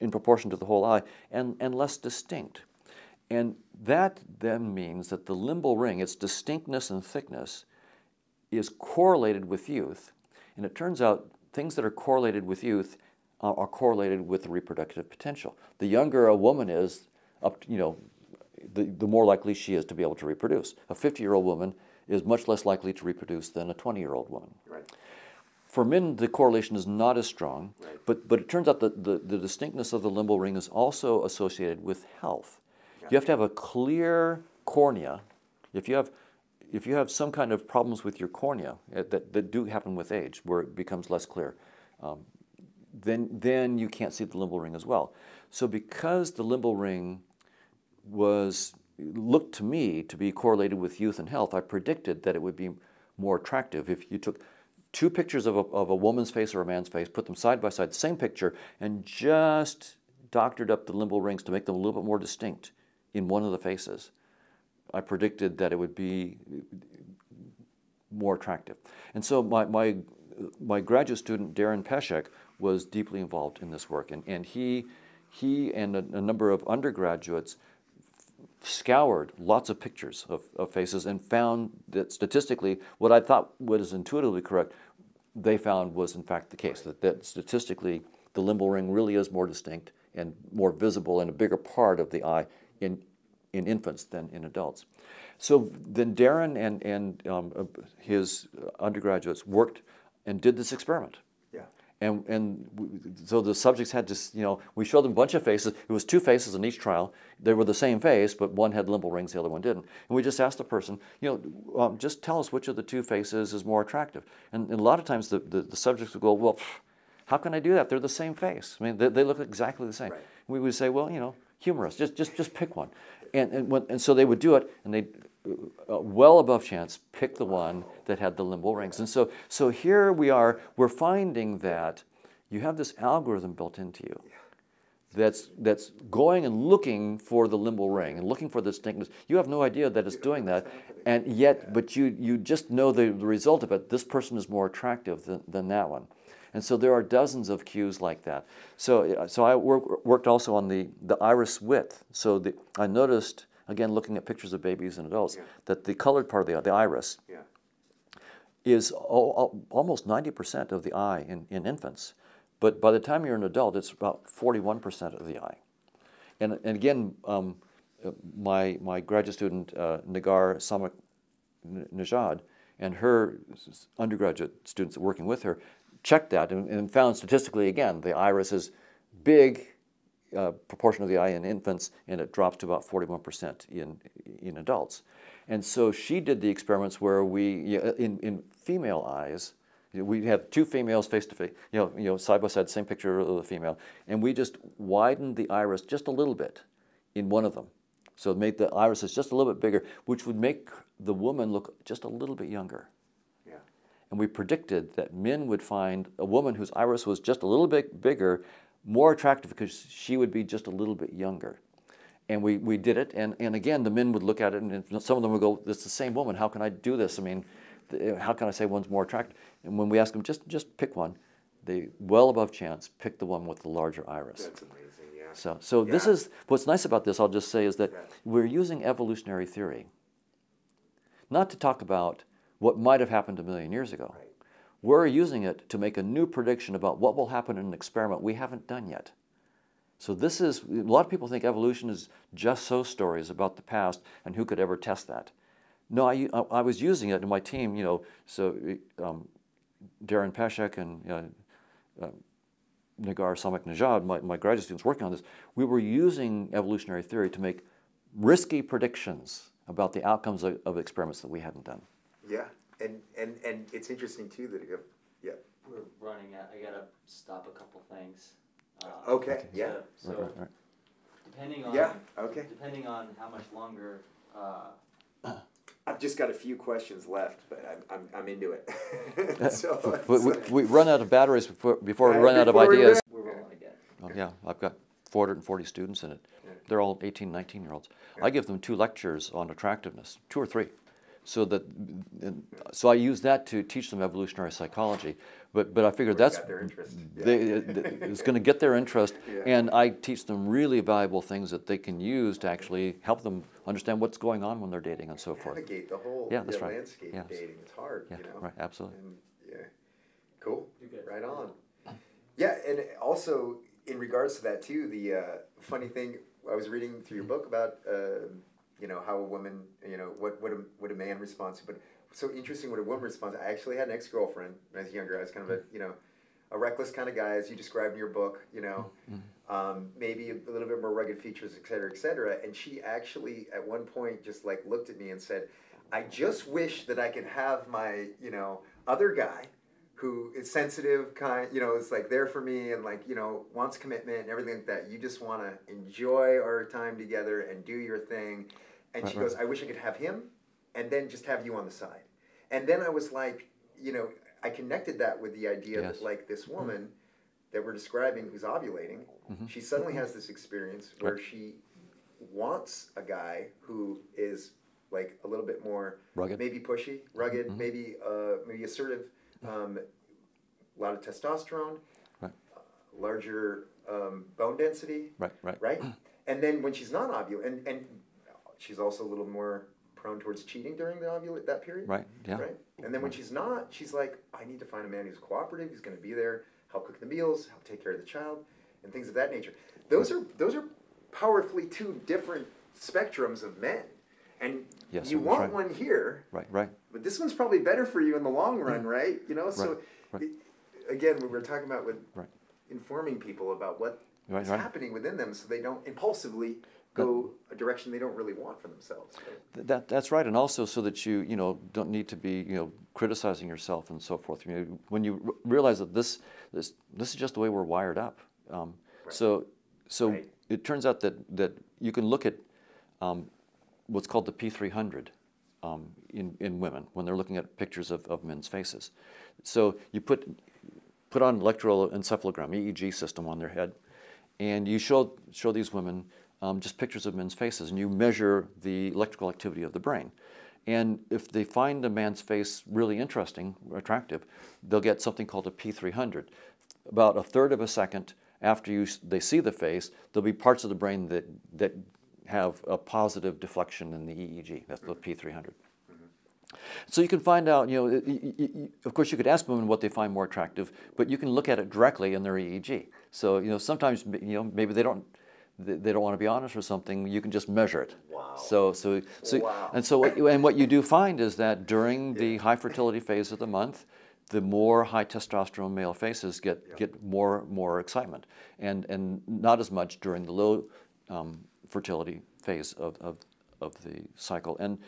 in proportion to the whole eye and less distinct. And that then means that the limbal ring, its distinctness and thickness, is correlated with youth. And it turns out things that are correlated with youth are correlated with the reproductive potential. The younger a woman is, the more likely she is to be able to reproduce. A 50-year-old woman is much less likely to reproduce than a 20-year-old woman. Right. For men, the correlation is not as strong, but it turns out that the distinctness of the limbal ring is also associated with health. Yeah. You have to have a clear cornea. If you have some kind of problems with your cornea that do happen with age, where it becomes less clear, then you can't see the limbal ring as well. So because the limbal ring looked to me to be correlated with youth and health, I predicted that it would be more attractive if you took two pictures of a woman's face or a man's face, put them side by side, same picture, and just doctored up the limbal rings to make them a little bit more distinct in one of the faces. I predicted that it would be more attractive. And so my graduate student, Darren Peshek, was deeply involved in this work. And he and a number of undergraduates scoured lots of pictures of faces and found that statistically, what I thought was intuitively correct, they found was in fact the case, that statistically the limbal ring really is more distinct and more visible and a bigger part of the eye in infants than in adults. So then Darren and his undergraduates worked and did this experiment. And so the subjects had to, we showed them a bunch of faces. It was two faces in each trial. They were the same face, but one had limbal rings, the other one didn't. And we just asked the person, just tell us which of the two faces is more attractive. And a lot of times the subjects would go, well, How can I do that? They're the same face. I mean, they look exactly the same. Right. We would say, well, you know, humorous. Just pick one, and so they would do it, and they, well above chance, pick the one that had the limbal rings. And so here we are. We're finding that you have this algorithm built into you. That's going and looking for the limbal ring and looking for the distinctness. You have no idea that it's doing that, and yet, but you just know the result of it. This person is more attractive than that one, and so there are dozens of cues like that. So I worked also on the iris width. So I noticed, again, looking at pictures of babies and adults, that the colored part of the iris is almost 90% of the eye in infants. But by the time you're an adult, it's about 41% of the eye. And again, my graduate student, Nagar Samak Najad, and her undergraduate students working with her checked that and found statistically, again, the iris is big proportion of the eye in infants, and it drops to about 41% in adults. And so she did the experiments where we, in female eyes, we have two females face to face, side by side, same picture of the female, and we just widened the iris just a little bit in one of them. So it made the irises just a little bit bigger, which would make the woman look just a little bit younger. Yeah. And we predicted that men would find a woman whose iris was just a little bit bigger more attractive because she would be just a little bit younger. And we did it, and again, the men would look at it, and some of them would go, "It's the same woman, how can I do this? I mean, how can I say one's more attractive?" And when we ask them, just pick one, they, well above chance, pick the one with the larger iris. That's amazing, yeah. So this is, what's nice about this, I'll just say, is that we're using evolutionary theory, not to talk about what might have happened a million years ago. Right. We're using it to make a new prediction about what will happen in an experiment we haven't done yet. So this is, a lot of people think evolution is just so stories about the past and who could ever test that. No, I was using it in my team, so Darren Peshek and Nagar Samak Najad, my graduate students working on this, we were using evolutionary theory to make risky predictions about the outcomes of experiments that we hadn't done. Yeah, and it's interesting too that we're running out. I gotta stop a couple things. Okay. Yeah. So Right. depending on depending on how much longer. I've just got a few questions left, but I'm into it. So we run out of batteries before we run out of ideas. We're rolling again. Oh, yeah, I've got 440 students in it. They're all 18, 19-year-olds. I give them 2 lectures on attractiveness, 2 or 3. So I use that to teach them evolutionary psychology. But I figured that's got their interest. it's going to get their interest, and I teach them really valuable things that they can use to actually help them understand what's going on when they're dating and so forth. Navigate the whole that's right. landscape of dating. It's hard, Yeah, right, absolutely. And, cool. Right on. Yeah, and also in regards to that too, the funny thing, I was reading through your book about how a woman, what a man responds to, but so interesting what a woman responds. I actually had an ex-girlfriend when I was younger. I was kind of a reckless kind of guy, as you described in your book, maybe a little bit more rugged features, et cetera, et cetera. And she actually at one point just like looked at me and said, "I just wish that I could have my, other guy who is sensitive, is like there for me and like, wants commitment and everything like that. You just want to enjoy our time together and do your thing." And she goes, "I wish I could have him and then just have you on the side." And then I was like, I connected that with the idea that like this woman that we're describing who's ovulating, she suddenly has this experience where she wants a guy who is like a little bit more rugged, maybe pushy, rugged, maybe assertive, a lot of testosterone, larger bone density, right? And then when she's not ovulating, and she's also a little more prone towards cheating during that period. Right, yeah. Right? And then when she's not, she's like, "I need to find a man who's cooperative, who's going to be there, help cook the meals, help take care of the child, and things of that nature." Those are powerfully 2 different spectrums of men. And you want one here. Right. But this one's probably better for you in the long run, right? So Right. again, we were talking about with informing people about what what's happening within them, so they don't impulsively go a direction they don't really want for themselves. Right? That's right, and also so that you don't need to be criticizing yourself and so forth. When you realize that this is just the way we're wired up. Right. So Right. it turns out that you can look at what's called the P300 in women when they're looking at pictures of men's faces. So you put on electroencephalogram, EEG system on their head, and you show these women just pictures of men's faces, and you measure the electrical activity of the brain. And if they find a man's face really interesting, attractive, they'll get something called a P300. About a third of a second after they see the face, there'll be parts of the brain that have a positive deflection in the EEG. That's the P300. So you can find out, of course you could ask women what they find more attractive, but you can look at it directly in their EEG. So, sometimes, maybe they don't want to be honest or something. You can just measure it. Wow. Wow. And what you do find is that during the high fertility phase of the month, the more high testosterone male faces get more excitement, and not as much during the low fertility phase of the cycle. And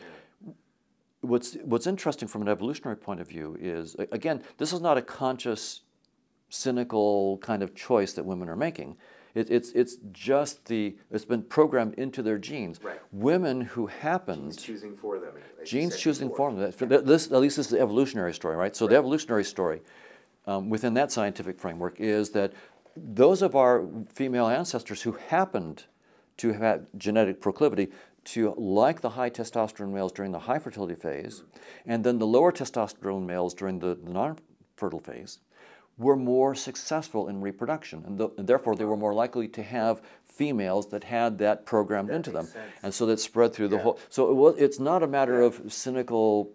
what's interesting from an evolutionary point of view is, again, this is not a conscious, cynical kind of choice that women are making. It's just it's been programmed into their genes. Right. Women who happened... Genes choosing for them. Genes choosing for them. At least this is the evolutionary story, right? So the evolutionary story within that scientific framework is that those of our female ancestors who happened to have had genetic proclivity to like the high testosterone males during the high fertility phase, and then the lower testosterone males during the non-fertile phase, were more successful in reproduction, and therefore they were more likely to have females that had that programmed into them, and so that spread through the whole. So it's not a matter of cynical,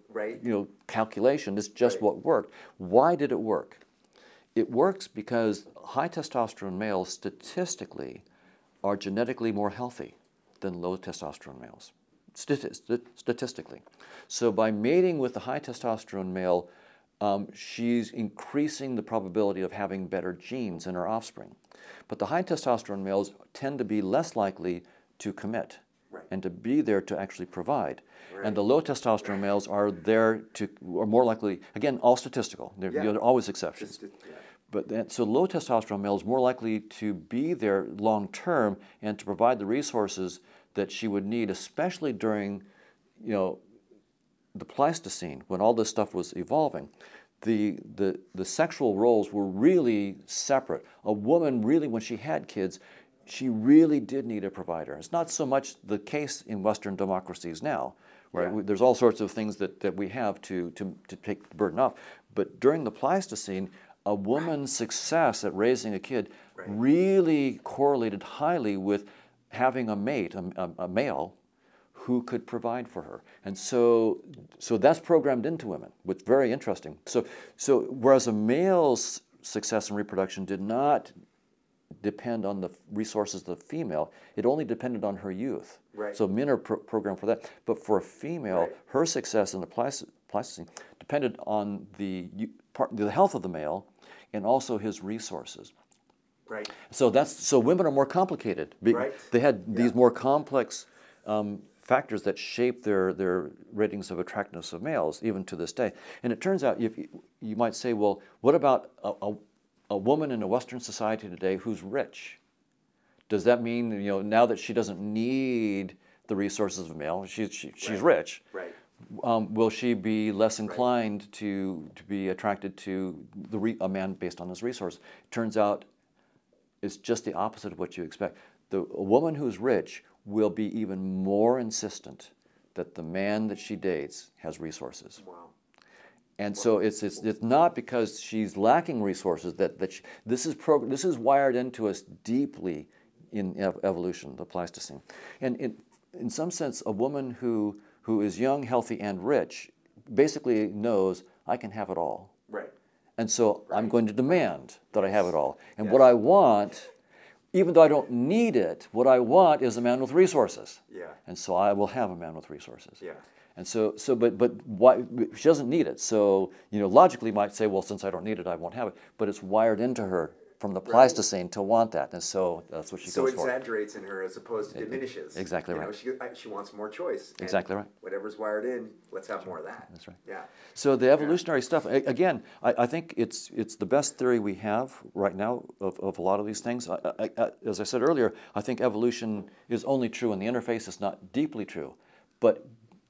calculation. It's just what worked. Why did it work? It works because high testosterone males statistically are genetically more healthy than low testosterone males, statistically. So by mating with the high testosterone male, she's increasing the probability of having better genes in her offspring. But the high testosterone males tend to be less likely to commit and to be there to actually provide. And the low testosterone males are more likely, again, all statistical. There are always exceptions. So low testosterone males more likely to be there long term and to provide the resources that she would need, especially during, the Pleistocene, when all this stuff was evolving. The sexual roles were really separate. A woman really, when she had kids, she really did need a provider. It's not so much the case in Western democracies now, right? There's all sorts of things that we have to take the burden off. But during the Pleistocene, a woman's success at raising a kid really correlated highly with having a mate, a male, who could provide for her. And so that's programmed into women, which is very interesting. So whereas a male's success in reproduction did not depend on the resources of the female, it only depended on her youth. Right. So men are programmed for that. But for a female, her success in the Pleistocene depended on the health of the male and also his resources. Right. So women are more complicated. They had these more complex factors that shape their ratings of attractiveness of males, even to this day. And it turns out, you might say, well, what about a woman in a Western society today who's rich? Does that mean, now that she doesn't need the resources of a male, she's rich? Right. Will she be less inclined to be attracted to a man based on his resource? Turns out it's just the opposite of what you expect. A woman who's rich will be even more insistent that the man that she dates has resources. Wow. And so it's not because she's lacking resources this is wired into us deeply in evolution, the Pleistocene. And in some sense, a woman who is young, healthy, and rich basically knows I can have it all. Right. And so I'm going to demand that I have it all. And what I want, even though I don't need it, what I want is a man with resources. Yeah. And so I will have a man with resources. Yeah. And but why, she doesn't need it. So, logically you might say, well, since I don't need it, I won't have it. But it's wired into her from the Right. Pleistocene to want that, and so that's what she So goes for. exaggerates in her as opposed to diminishes. Exactly You know, right. she wants more choice. And Exactly right. whatever's wired in, let's have more of that. That's right. Yeah. So the evolutionary stuff, again, I think it's the best theory we have right now of a lot of these things. As I said earlier, I think evolution is only true in the interface. It's not deeply true, but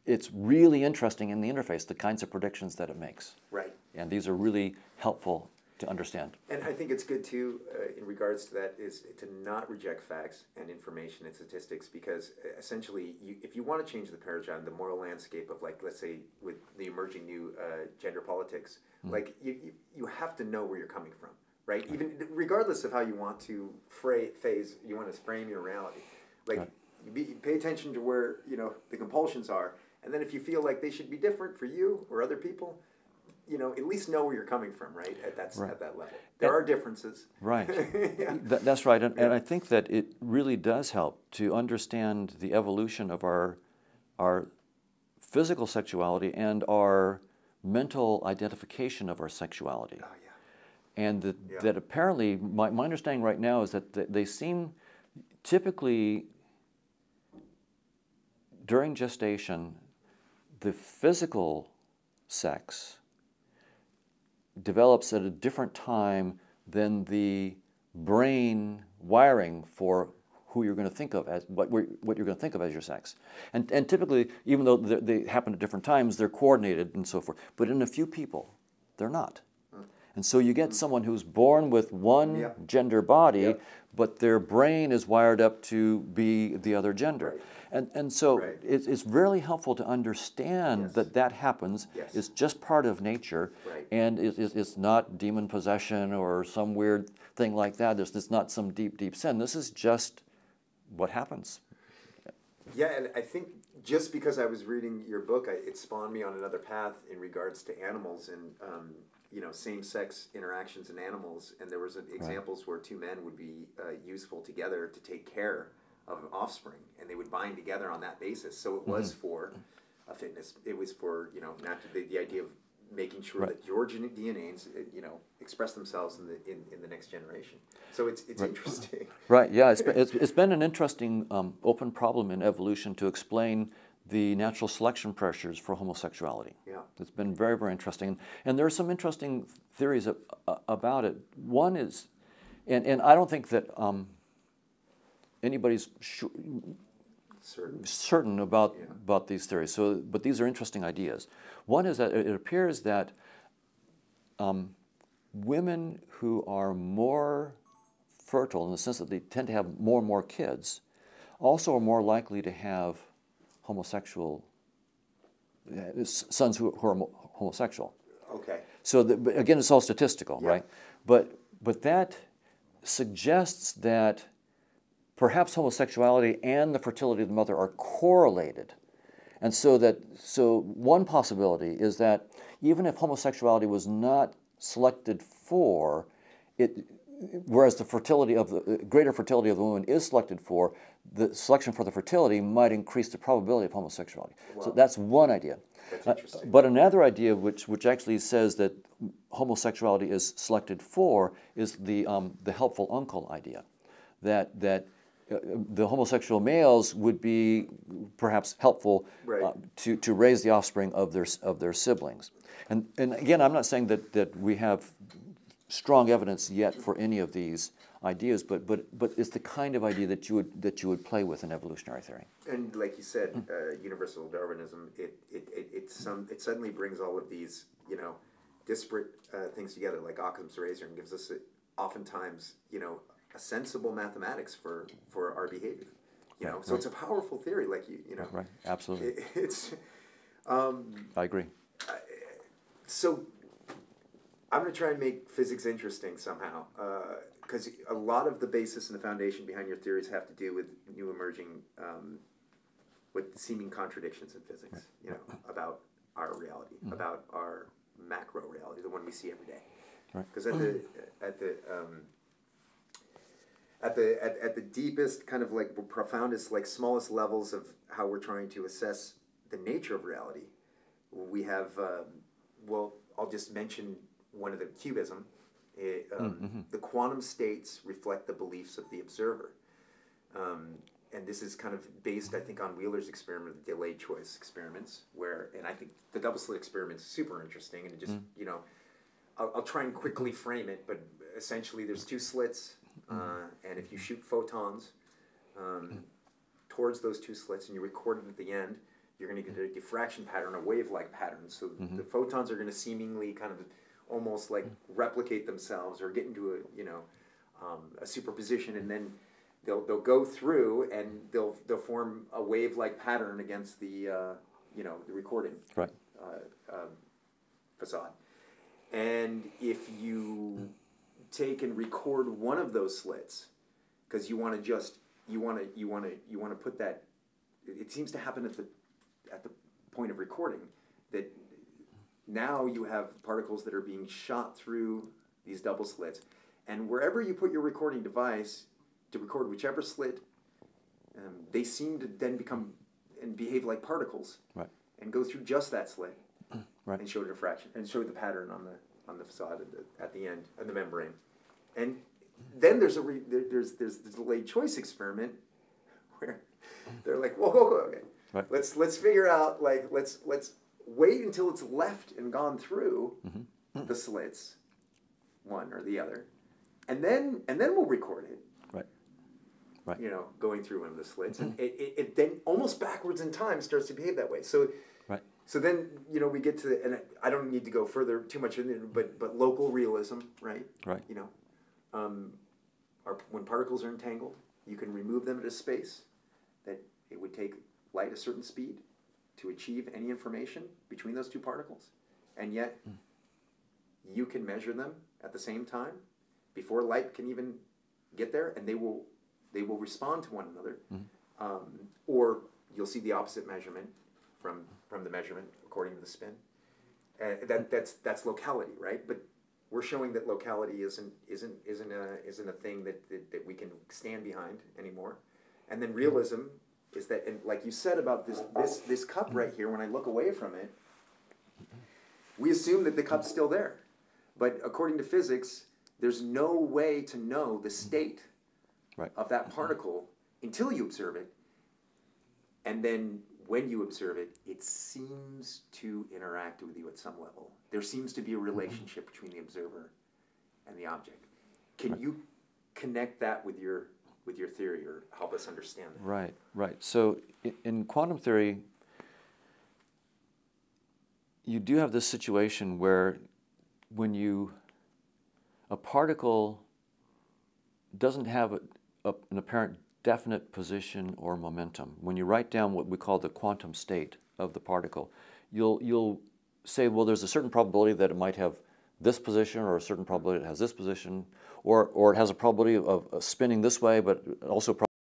it's really interesting in the interface, the kinds of predictions that it makes. Right. And these are really helpful to understand. And I think it's good too, in regards to that, is to not reject facts and information and statistics, because essentially, if you want to change the paradigm, the moral landscape of, like, let's say with the emerging new gender politics, like you have to know where you're coming from, right? Even regardless of how you want to you want to frame your reality, like Right. you pay attention to where the compulsions are, and then if you feel like they should be different for you or other people, at least know where you're coming from, right? At that level. There are differences. Right. Yeah. That's right. And I think that it really does help to understand the evolution of our physical sexuality and our mental identification of our sexuality. Oh, yeah. And that apparently, my understanding right now is that they seem typically, during gestation, the physical sex develops at a different time than the brain wiring for who you're going to think of as what you're going to think of as your sex. And typically, even though they happen at different times, they're coordinated and so forth. But in a few people, they're not. And so you get someone who's born with one gender body, but their brain is wired up to be the other gender. And so it's really helpful to understand that happens. It's just part of nature, and it's not demon possession or some weird thing like that. It's not some deep, deep sin. This is just what happens. Yeah, and I think just because I was reading your book, it spawned me on another path in regards to animals and same-sex interactions in animals. And there was examples where two men would be useful together to take care of an offspring, and they would bind together on that basis. So it was for a fitness. It was for the idea of making sure that your DNAs express themselves in the next generation. So it's interesting. Right. Yeah. It's been an interesting open problem in evolution to explain the natural selection pressures for homosexuality. Yeah. It's been very, very interesting. And there are some interesting theories about it. One is, and I don't think that anybody's certain about these theories. But these are interesting ideas. One is that it appears that women who are more fertile, in the sense that they tend to have more and more kids, also are more likely to have homosexual sons who are homosexual. Okay. So again, it's all statistical, right? But that suggests that perhaps homosexuality and the fertility of the mother are correlated. And so one possibility is that even if homosexuality was not selected for, whereas the greater fertility of the woman is selected for, the selection for the fertility might increase the probability of homosexuality. Wow. So that's one idea. That's interesting. But another idea which actually says that homosexuality is selected for is the helpful uncle idea, that the homosexual males would be perhaps helpful to raise the offspring of their siblings. And again, I'm not saying that we have strong evidence yet for any of these ideas, but it's the kind of idea that you would play with in evolutionary theory. And like you said, universal Darwinism, it suddenly brings all of these disparate things together, like Occam's razor, and gives us oftentimes a sensible mathematics for our behavior. So it's a powerful theory, like Right, absolutely. It's. I agree. So I'm going to try and make physics interesting somehow, because a lot of the basis and the foundation behind your theories have to do with new emerging, with seeming contradictions in physics. About our reality, about our macro reality, the one we see every day. Because at the deepest, kind of like profoundest, like smallest levels of how we're trying to assess the nature of reality, we have. I'll just mention one of the cubism, The quantum states reflect the beliefs of the observer. And this is kind of based, I think, on Wheeler's experiment, the delayed choice experiments, and I think the double slit experiment is super interesting, and just, I'll try and quickly frame it, but essentially there's two slits, and if you shoot photons towards those two slits and you record it at the end, you're going to get a diffraction pattern, a wave-like pattern. So the photons are going to seemingly kind of almost like replicate themselves or get into a superposition, and then they'll go through and they'll form a wave-like pattern against the the recording facade. And if you take and record one of those slits, because you want to put that, it seems to happen at the point of recording, that now you have particles that are being shot through these double slits, and wherever you put your recording device to record whichever slit, they seem to then become and behave like particles, and go through just that slit, and show diffraction and show the pattern on the facade at the end of the membrane. And then there's the delayed choice experiment where they're like, whoa, okay, let's figure out, like, let's wait until it's left and gone through the slits, one or the other, and then we'll record it. Going through one of the slits, and it then almost backwards in time starts to behave that way. So then we get to and I don't need to go further too much into it, but local realism, right? When particles are entangled, you can remove them at a space that it would take light a certain speed to achieve any information between those two particles, and yet you can measure them at the same time before light can even get there, and they will respond to one another, or you'll see the opposite measurement from the measurement according to the spin. That's locality, right? But we're showing that locality isn't a thing that we can stand behind anymore. And then realism is that, and like you said about this cup right here, when I look away from it, we assume that the cup's still there. But according to physics, there's no way to know the state of that particle until you observe it. And then when you observe it, it seems to interact with you at some level. There seems to be a relationship between the observer and the object. Can you connect that with your theory, or help us understand that? Right. So in quantum theory, you do have this situation where when a particle doesn't have an apparent definite position or momentum. When you write down what we call the quantum state of the particle, you'll say, well, there's a certain probability that it might have this position, or a certain probability it has this position, or it has a probability of spinning this way, but also